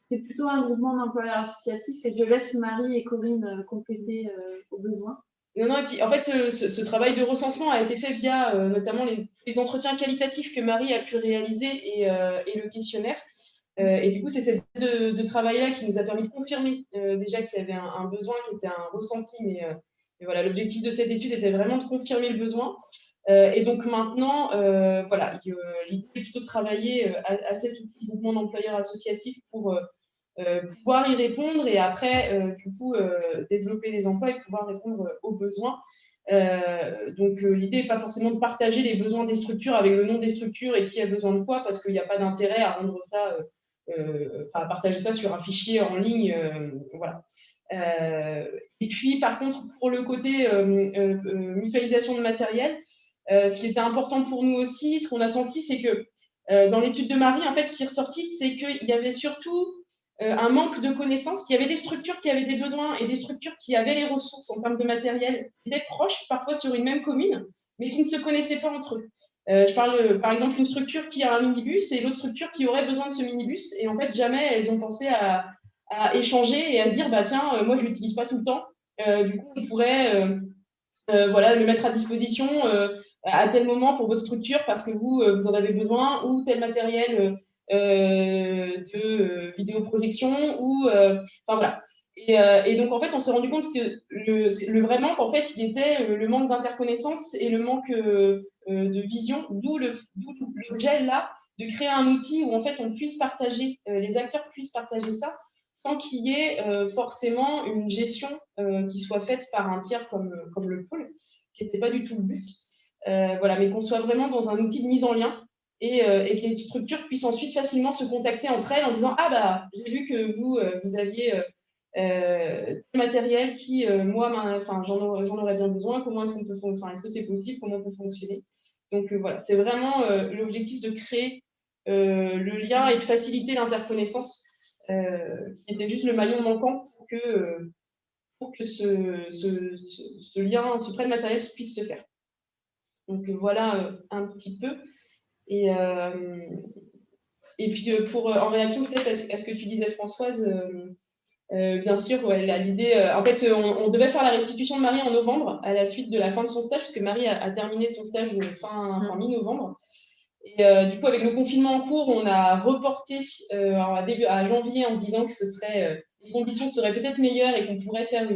plutôt un groupement d'employeurs associatifs. Et je laisse Marie et Corinne compléter aux besoins. Non, et puis en fait, ce travail de recensement a été fait via notamment les entretiens qualitatifs que Marie a pu réaliser et le questionnaire. Et du coup, c'est cette de travail-là qui nous a permis de confirmer déjà qu'il y avait un besoin qui était un ressenti, mais voilà, l'objectif de cette étude était vraiment de confirmer le besoin. Et donc maintenant, voilà, l'idée est plutôt de travailler à cet groupement d'employeurs associatifs pour pouvoir y répondre et après, du coup, développer des emplois et pouvoir répondre aux besoins. Donc, l'idée n'est pas forcément de partager les besoins des structures avec le nom des structures et qui a besoin de quoi, parce qu'il n'y a pas d'intérêt à rendre ça, à partager ça sur un fichier en ligne. Voilà. Et puis, par contre, pour le côté mutualisation de matériel, ce qui était important pour nous aussi, ce qu'on a senti, c'est que dans l'étude de Marie, en fait, ce qui est ressorti, c'est qu'il y avait surtout un manque de connaissances. Il y avait des structures qui avaient des besoins et des structures qui avaient les ressources en termes de matériel, qui étaient proches, parfois sur une même commune, mais qui ne se connaissaient pas entre eux. Je parle par exemple d'une structure qui a un minibus et l'autre structure qui aurait besoin de ce minibus. Et en fait, jamais elles ont pensé à échanger et à se dire, bah tiens, moi je ne l'utilise pas tout le temps. Du coup, on pourrait voilà, le mettre à disposition à tel moment pour votre structure parce que vous en avez besoin, ou tel matériel de vidéoprojection, ou enfin voilà. Et donc en fait, on s'est rendu compte que le vrai manque, en fait, il était le manque d'interconnaissance et le manque de vision, d'où l'objet là de créer un outil où en fait on puisse partager, les acteurs puissent partager ça sans qu'il y ait forcément une gestion qui soit faite par un tiers comme le pôle, qui n'était pas du tout le but. Voilà, mais qu'on soit vraiment dans un outil de mise en lien et que les structures puissent ensuite facilement se contacter entre elles en disant « Ah bah, j'ai vu que vous aviez tel matériel qui, moi, j'en aurais bien besoin, comment est-ce qu'on peut, est-ce que c'est possible, comment on peut fonctionner ?» Donc voilà, c'est vraiment l'objectif de créer le lien et de faciliter l'interconnaissance, qui était juste le maillon manquant pour que ce lien, ce prêt de matériel puisse se faire. Donc voilà un petit peu. Et puis en réaction peut-être à ce que tu disais, Françoise, bien sûr, ouais, l'idée, en fait, on devait faire la restitution de Marie en novembre, à la suite de la fin de son stage, puisque Marie a terminé son stage fin mi-novembre. Et du coup, avec le confinement en cours, on a reporté à janvier en se disant que les conditions seraient peut-être meilleures et qu'on pourrait faire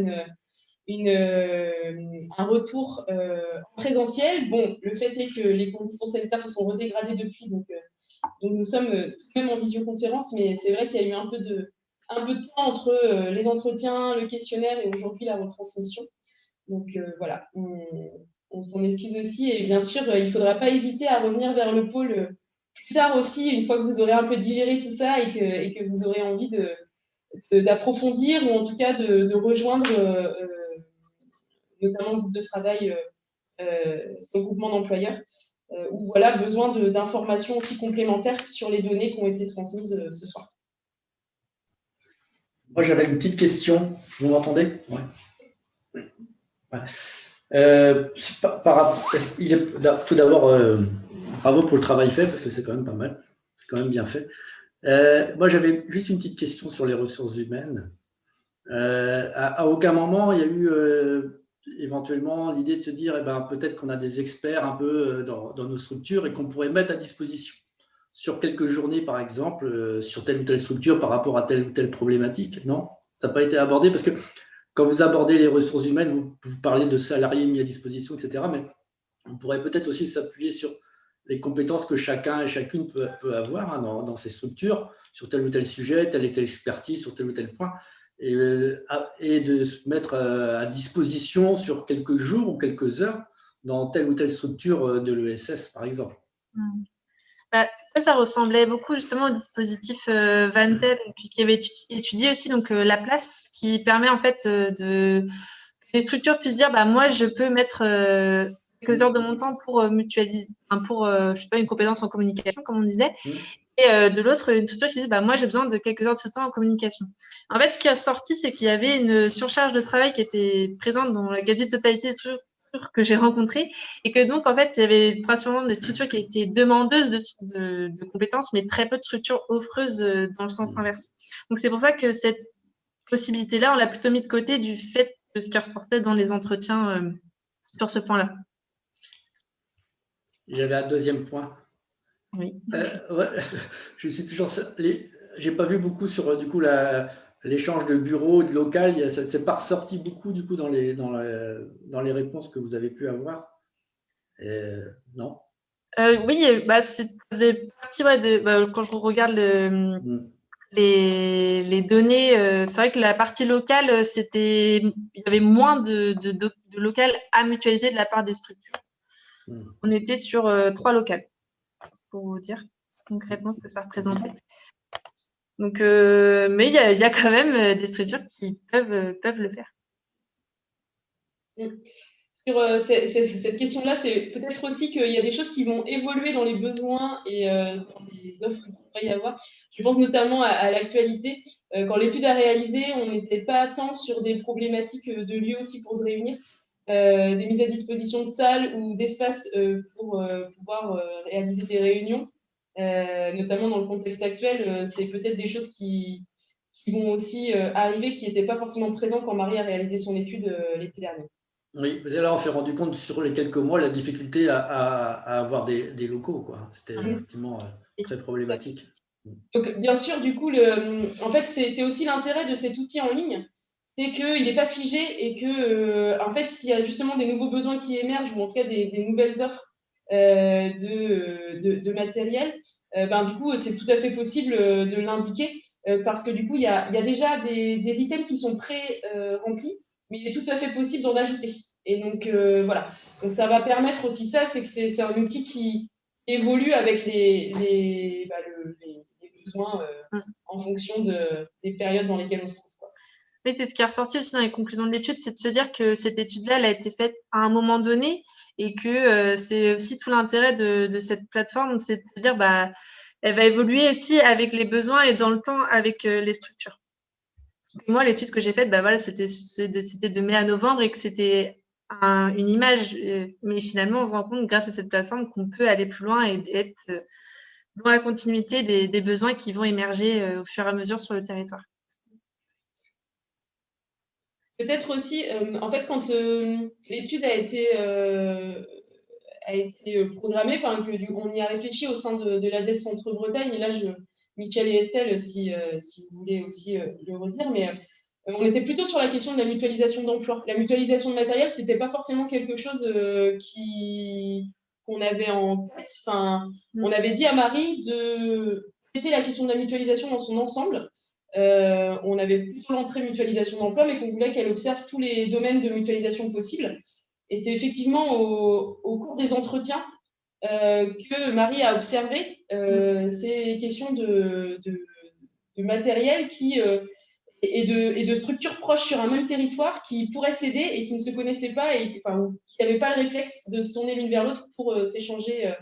un retour en présentiel. Bon, le fait est que les conditions sanitaires se sont redégradées depuis, donc nous sommes même en visioconférence, mais c'est vrai qu'il y a eu un peu de temps entre les entretiens, le questionnaire et aujourd'hui la retransmission. Donc voilà, on s'en excuse aussi. Et bien sûr, il ne faudra pas hésiter à revenir vers le pôle plus tard aussi, une fois que vous aurez un peu digéré tout ça et que vous aurez envie d'approfondir ou en tout cas de rejoindre notamment le groupe de travail au groupement d'employeurs, où voilà, besoin d'informations aussi complémentaires sur les données qui ont été transmises ce soir. Moi, j'avais une petite question. Vous m'entendez? Ouais. Tout d'abord, bravo pour le travail fait, parce que c'est quand même pas mal. C'est quand même bien fait. Moi, j'avais juste une petite question sur les ressources humaines. À aucun moment, il y a eu éventuellement l'idée de se dire peut-être qu'on a des experts un peu dans nos structures et qu'on pourrait mettre à disposition sur quelques journées, par exemple, sur telle ou telle structure par rapport à telle ou telle problématique. Non, ça n'a pas été abordé parce que quand vous abordez les ressources humaines, vous parlez de salariés mis à disposition, etc. Mais on pourrait peut-être aussi s'appuyer sur les compétences que chacun et chacune peut avoir dans ces structures, sur tel ou tel sujet, telle et telle expertise, sur tel ou tel point, et de se mettre à disposition sur quelques jours ou quelques heures dans telle ou telle structure de l'ESS, par exemple. Bah, ça ressemblait beaucoup justement au dispositif Vantel qui avait étudié aussi donc la place qui permet en fait que les structures puissent dire bah moi je peux mettre quelques heures de mon temps pour mutualiser, pour je sais pas une compétence en communication comme on disait, et de l'autre une structure qui dit bah moi j'ai besoin de quelques heures de ce temps en communication. En fait, ce qui est sorti, c'est qu'il y avait une surcharge de travail qui était présente dans la quasi-totalité des structures que j'ai rencontrées, et que donc en fait il y avait principalement des structures qui étaient demandeuses de compétences, mais très peu de structures offreuses dans le sens inverse. Donc c'est pour ça que cette possibilité-là, on l'a plutôt mis de côté du fait de ce qui ressortait dans les entretiens sur ce point-là. J'avais un deuxième point. Oui. Ouais, je suis toujours. J'ai pas vu beaucoup sur du coup l'échange de bureaux, de local. C'est pas ressorti beaucoup du coup dans les réponses que vous avez pu avoir. Non. Oui, bah ça faisait partie quand je regarde les données. C'est vrai que la partie locale, il y avait moins de local à mutualiser de la part des structures. On était sur 3 locales, pour vous dire concrètement ce que ça représentait. Donc, mais il y a quand même des structures qui peuvent le faire. Sur cette question-là, c'est peut-être aussi qu'il y a des choses qui vont évoluer dans les besoins et dans les offres qu'il pourrait y avoir. Je pense notamment à l'actualité. Quand l'étude a réalisé, on n'était pas tant sur des problématiques de lieux aussi pour se réunir, des mises à disposition de salles ou d'espaces pour pouvoir réaliser des réunions. Notamment dans le contexte actuel, c'est peut-être des choses qui vont aussi arriver, qui n'étaient pas forcément présentes quand Marie a réalisé son étude l'été dernier. Oui, là on s'est rendu compte sur les quelques mois la difficulté à avoir des locaux, quoi. C'était effectivement très problématique. Donc bien sûr, du coup, en fait, c'est aussi l'intérêt de cet outil en ligne, c'est qu'il n'est pas figé et que, en fait, s'il y a justement des nouveaux besoins qui émergent ou en tout cas des nouvelles offres de matériel, du coup, c'est tout à fait possible de l'indiquer parce que du coup, il y a déjà des items qui sont pré-remplis, mais il est tout à fait possible d'en ajouter. Et donc, voilà. Donc, ça va permettre aussi ça, c'est que c'est un outil qui évolue avec les besoins en fonction des périodes dans lesquelles on se trouve. Oui, c'est ce qui est ressorti aussi dans les conclusions de l'étude, c'est de se dire que cette étude-là, elle a été faite à un moment donné et que c'est aussi tout l'intérêt de cette plateforme, c'est de dire elle va évoluer aussi avec les besoins et dans le temps avec les structures. Moi, l'étude que j'ai faite, c'était de mai à novembre et que c'était une image, mais finalement, on se rend compte grâce à cette plateforme qu'on peut aller plus loin et être dans la continuité des besoins qui vont émerger au fur et à mesure sur le territoire. Peut-être aussi, en fait, quand l'étude a été programmée, on y a réfléchi au sein de l'ADES Centre-Bretagne, et là, Michel et Estelle, si vous voulez aussi le redire, mais on était plutôt sur la question de la mutualisation d'emploi. La mutualisation de matériel, ce n'était pas forcément quelque chose qu'on avait en tête. On avait dit à Marie de traiter la question de la mutualisation dans son ensemble. On avait plutôt l'entrée mutualisation d'emploi, mais qu'on voulait qu'elle observe tous les domaines de mutualisation possibles. Et c'est effectivement au cours des entretiens que Marie a observé ces questions de matériel et de structures proches sur un même territoire qui pourraient s'aider et qui ne se connaissaient pas et qui n'avaient pas le réflexe de se tourner l'une vers l'autre pour s'échanger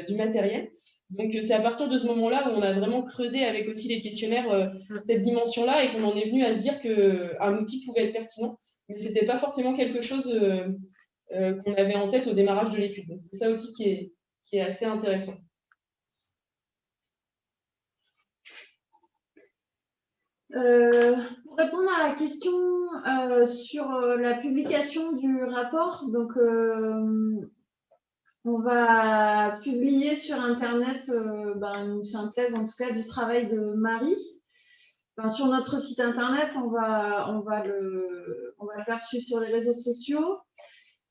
du matériel. Donc, c'est à partir de ce moment-là où on a vraiment creusé avec aussi les questionnaires cette dimension-là et qu'on en est venu à se dire qu'un outil pouvait être pertinent, mais ce n'était pas forcément quelque chose qu'on avait en tête au démarrage de l'étude. Donc, c'est ça aussi qui est assez intéressant. Pour répondre à la question sur la publication du rapport, donc on va publier sur Internet une synthèse, en tout cas, du travail de Marie. Sur notre site Internet, on va le faire suivre sur les réseaux sociaux.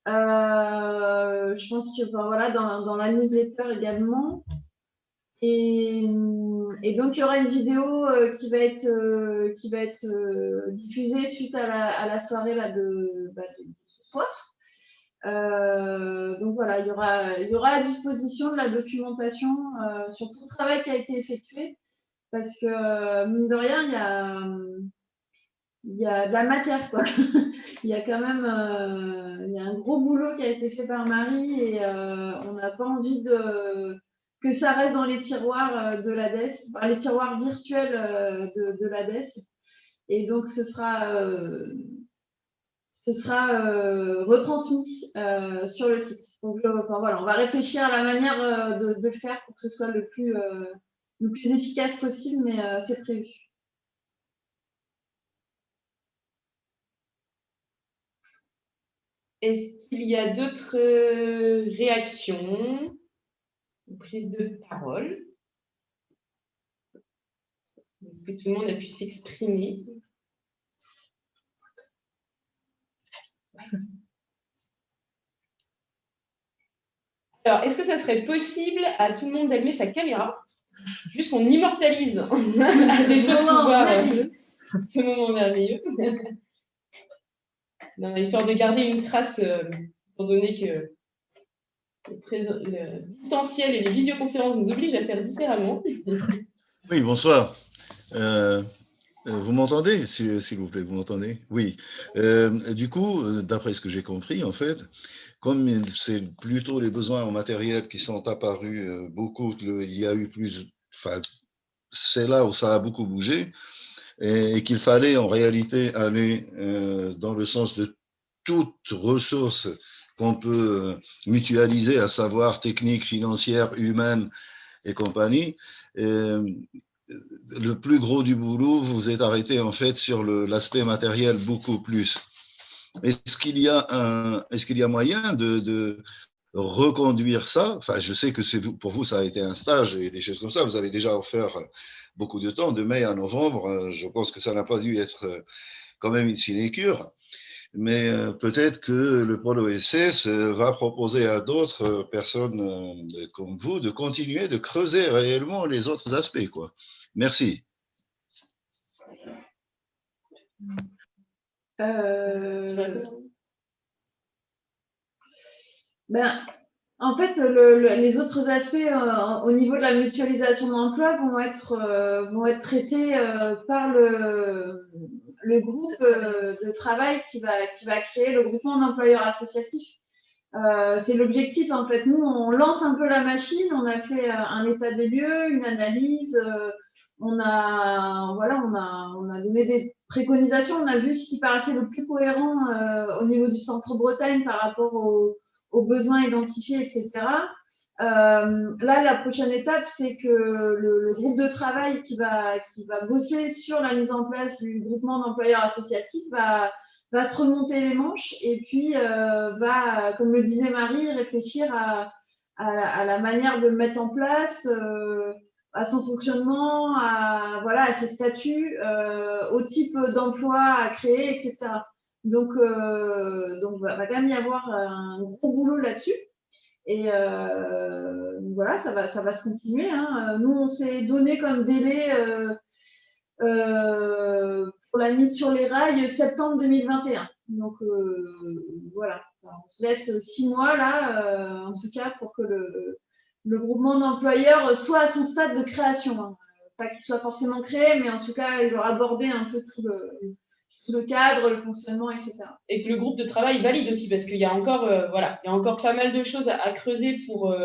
Je pense que voilà, dans la newsletter également. Et donc, il y aura une vidéo qui va être diffusée suite à la soirée là, de ce soir. Donc voilà, il y aura à disposition de la documentation sur tout le travail qui a été effectué, parce que mine de rien, il y a de la matière, quoi. Il y a quand même il y a un gros boulot qui a été fait par Marie, et on n'a pas envie que ça reste dans les tiroirs de l'ADES, enfin, les tiroirs virtuels de l'ADES. Et donc, ce sera retransmis sur le site. Donc, voilà, on va réfléchir à la manière de le faire pour que ce soit le plus efficace possible, mais c'est prévu. Est-ce qu'il y a d'autres réactions, prises de parole? Est-ce que tout le monde a pu s'exprimer? Alors, est-ce que ça serait possible à tout le monde d'allumer sa caméra, juste qu'on immortalise à défaut de pouvoir ce moment merveilleux, histoire de garder une trace, étant donné que le distanciel et les visioconférences nous obligent à faire différemment. Oui, bonsoir. Vous m'entendez, s'il vous plaît, vous m'entendez? Oui. Du coup, d'après ce que j'ai compris, en fait, comme c'est plutôt les besoins en matériel qui sont apparus beaucoup, il y a eu plus, enfin, c'est là où ça a beaucoup bougé, et qu'il fallait en réalité aller dans le sens de toute ressource qu'on peut mutualiser, à savoir technique, financière, humaine et compagnie. Le plus gros du boulot, vous vous êtes arrêté en fait sur l'aspect matériel beaucoup plus. Est-ce qu'il y a moyen de reconduire ça? Enfin, je sais que pour vous, ça a été un stage et des choses comme ça. Vous avez déjà offert beaucoup de temps, de mai à novembre. Je pense que ça n'a pas dû être quand même une sinécure. Mais peut-être que le pôle OSS va proposer à d'autres personnes comme vous de continuer de creuser réellement les autres aspects, quoi. Merci. En fait, les autres aspects au niveau de la mutualisation d'emploi vont être traités par le groupe de travail qui va créer le groupement d'employeurs associatifs. C'est l'objectif, en fait. Nous, on lance un peu la machine, on a fait un état des lieux, une analyse, on a donné des préconisations, on a vu ce qui paraissait le plus cohérent au niveau du Centre Bretagne par rapport aux besoins identifiés, etc. Là, la prochaine étape, c'est que le groupe de travail qui va bosser sur la mise en place du groupement d'employeurs associatifs va se remonter les manches, et puis va, comme le disait Marie, réfléchir à la manière de le mettre en place, à son fonctionnement, à ses statuts, au type d'emploi à créer, etc. Donc va quand même y avoir un gros boulot là-dessus. Et voilà, ça va se continuer, hein. Nous, on s'est donné comme délai pour la mise sur les rails septembre 2021. Donc voilà, on se laisse 6 mois là, en tout cas, pour que le groupement d'employeurs soit à son stade de création, hein. Pas qu'il soit forcément créé, mais en tout cas, il aura abordé un peu tout le cadre, le fonctionnement, etc. Et que le groupe de travail valide aussi, parce qu'il y a encore, il y a encore pas mal de choses à creuser pour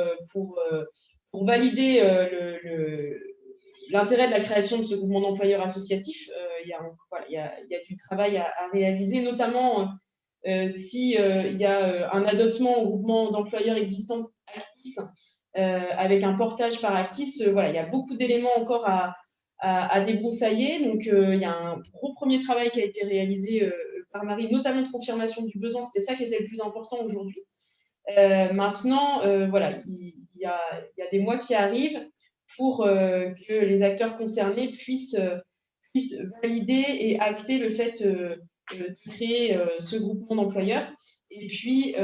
valider l'intérêt de la création de ce groupement d'employeurs associatifs. Il y a du travail à réaliser, notamment si il y a un adossement au groupement d'employeurs existant Actis, avec un portage par Actis. Il y a beaucoup d'éléments encore à débroussailler. Donc, il y a un gros premier travail qui a été réalisé par Marie, notamment de confirmation du besoin. C'était ça qui était le plus important aujourd'hui. Maintenant, il y a des mois qui arrivent pour que les acteurs concernés puissent valider et acter le fait de créer ce groupement d'employeurs. Et puis,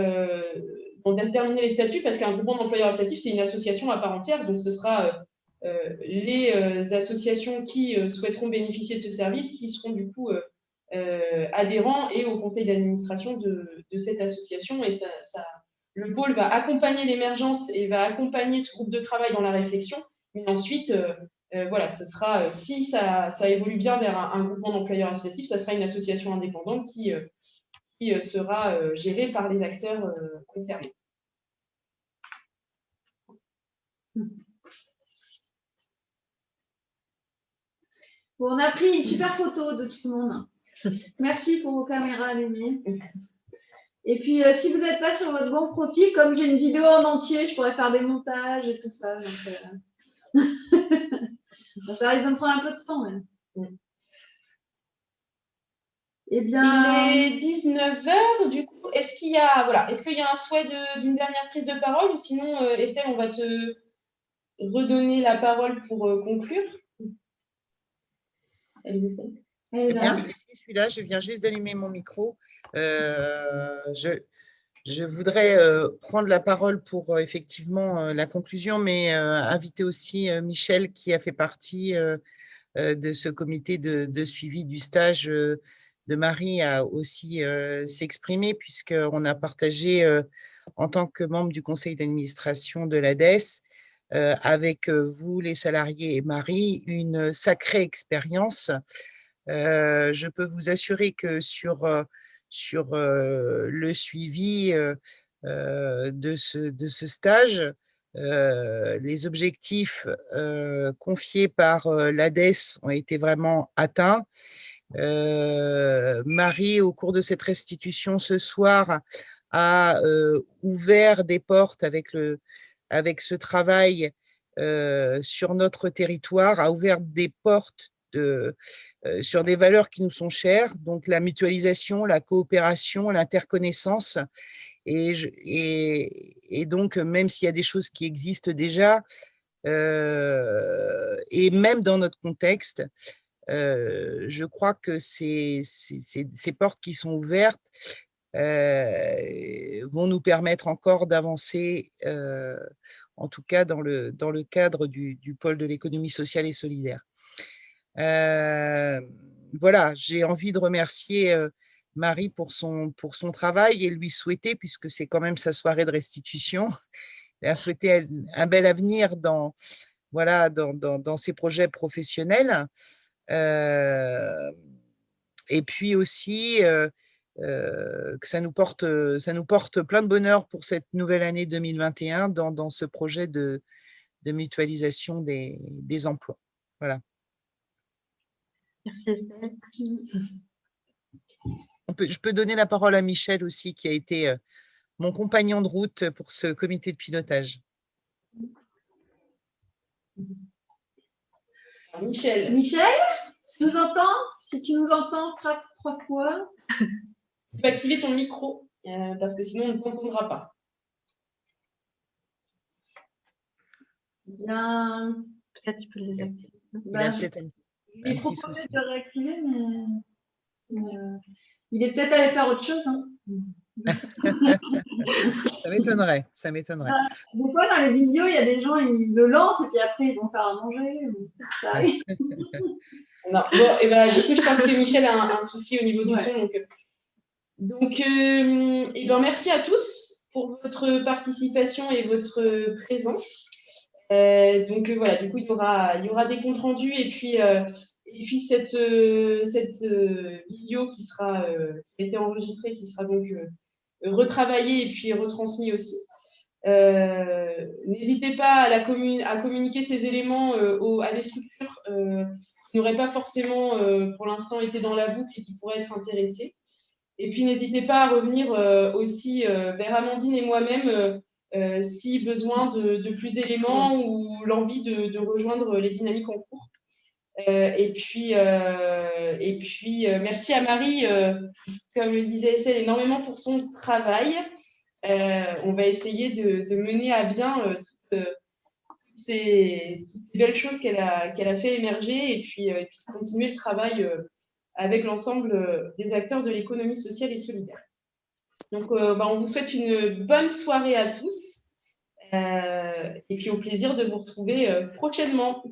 on déterminer les statuts, parce qu'un groupement d'employeurs associatifs, c'est une association à part entière, donc ce sera les associations qui souhaiteront bénéficier de ce service, qui seront du coup adhérents et au conseil d'administration de cette association. Et le pôle va accompagner l'émergence et va accompagner ce groupe de travail dans la réflexion. Mais ensuite, voilà, ce sera, si ça évolue bien vers un groupement d'employeurs associatifs, ça sera une association indépendante qui sera gérée par les acteurs concernés. Bon, on a pris une super photo de tout le monde. Merci pour vos caméras allumées. Et puis, si vous n'êtes pas sur votre bon profil, comme j'ai une vidéo en entier, je pourrais faire des montages et tout ça. Donc, ça risque de me prendre un peu de temps. Même. Eh bien, il est 19h, du coup, est-ce qu'il y a un souhait d'une dernière prise de parole, ou sinon, Estelle, on va te redonner la parole pour conclure. Bien, je suis là, je viens juste d'allumer mon micro. Je voudrais prendre la parole pour effectivement la conclusion, mais inviter aussi Michel, qui a fait partie de ce comité de suivi du stage de Marie, à aussi s'exprimer, puisqu'on a partagé en tant que membre du conseil d'administration de l'ADES, avec vous, les salariés, et Marie, une sacrée expérience. Je peux vous assurer que sur le suivi de ce stage, les objectifs confiés par l'ADES ont été vraiment atteints. Marie, au cours de cette restitution ce soir, a ouvert des portes avec ce travail sur notre territoire, a ouvert des portes sur des valeurs qui nous sont chères, donc la mutualisation, la coopération, l'interconnaissance. Et donc, même s'il y a des choses qui existent déjà, et même dans notre contexte, je crois que ces portes qui sont ouvertes vont nous permettre encore d'avancer, en tout cas dans le cadre du pôle de l'économie sociale et solidaire. Voilà, j'ai envie de remercier Marie pour son travail et lui souhaiter, puisque c'est quand même sa soirée de restitution, et souhaiter un bel avenir dans ses projets professionnels. Et puis aussi que ça nous porte plein de bonheur pour cette nouvelle année 2021 dans ce projet de mutualisation des emplois. Voilà. Merci. Je peux donner la parole à Michel aussi, qui a été mon compagnon de route pour ce comité de pilotage. Michel, tu nous entends? Si tu nous entends, frappe 3 fois. Tu peux activer ton micro, parce que sinon on ne t'entendra pas. Bien. Peut-être tu peux les activer. Je lui proposé de réactiver, mais il est peut-être allé faire autre chose. Hein. Ça m'étonnerait. Des fois, dans les visios, il y a des gens, ils le lancent et puis après, ils vont faire à manger. Ça arrive. Non, bon, et ben, du coup, je pense que Michel a un souci au niveau du son. Donc et ben, merci à tous pour votre participation et votre présence. Donc voilà, du coup, il y aura des comptes rendus et puis cette vidéo qui a été enregistrée, qui sera donc retravaillée et puis retransmise aussi. N'hésitez pas à communiquer ces éléments à des structures qui n'auraient pas forcément pour l'instant été dans la boucle et qui pourraient être intéressées. Et puis n'hésitez pas à revenir aussi vers Amandine et moi-même si besoin de plus d'éléments ou l'envie de rejoindre les dynamiques en cours. Et puis merci à Marie, comme le disait Estelle, énormément pour son travail. On va essayer de mener à bien toutes ces belles choses qu'elle a fait émerger et puis continuer le travail avec l'ensemble des acteurs de l'économie sociale et solidaire. Donc, on vous souhaite une bonne soirée à tous et puis au plaisir de vous retrouver prochainement.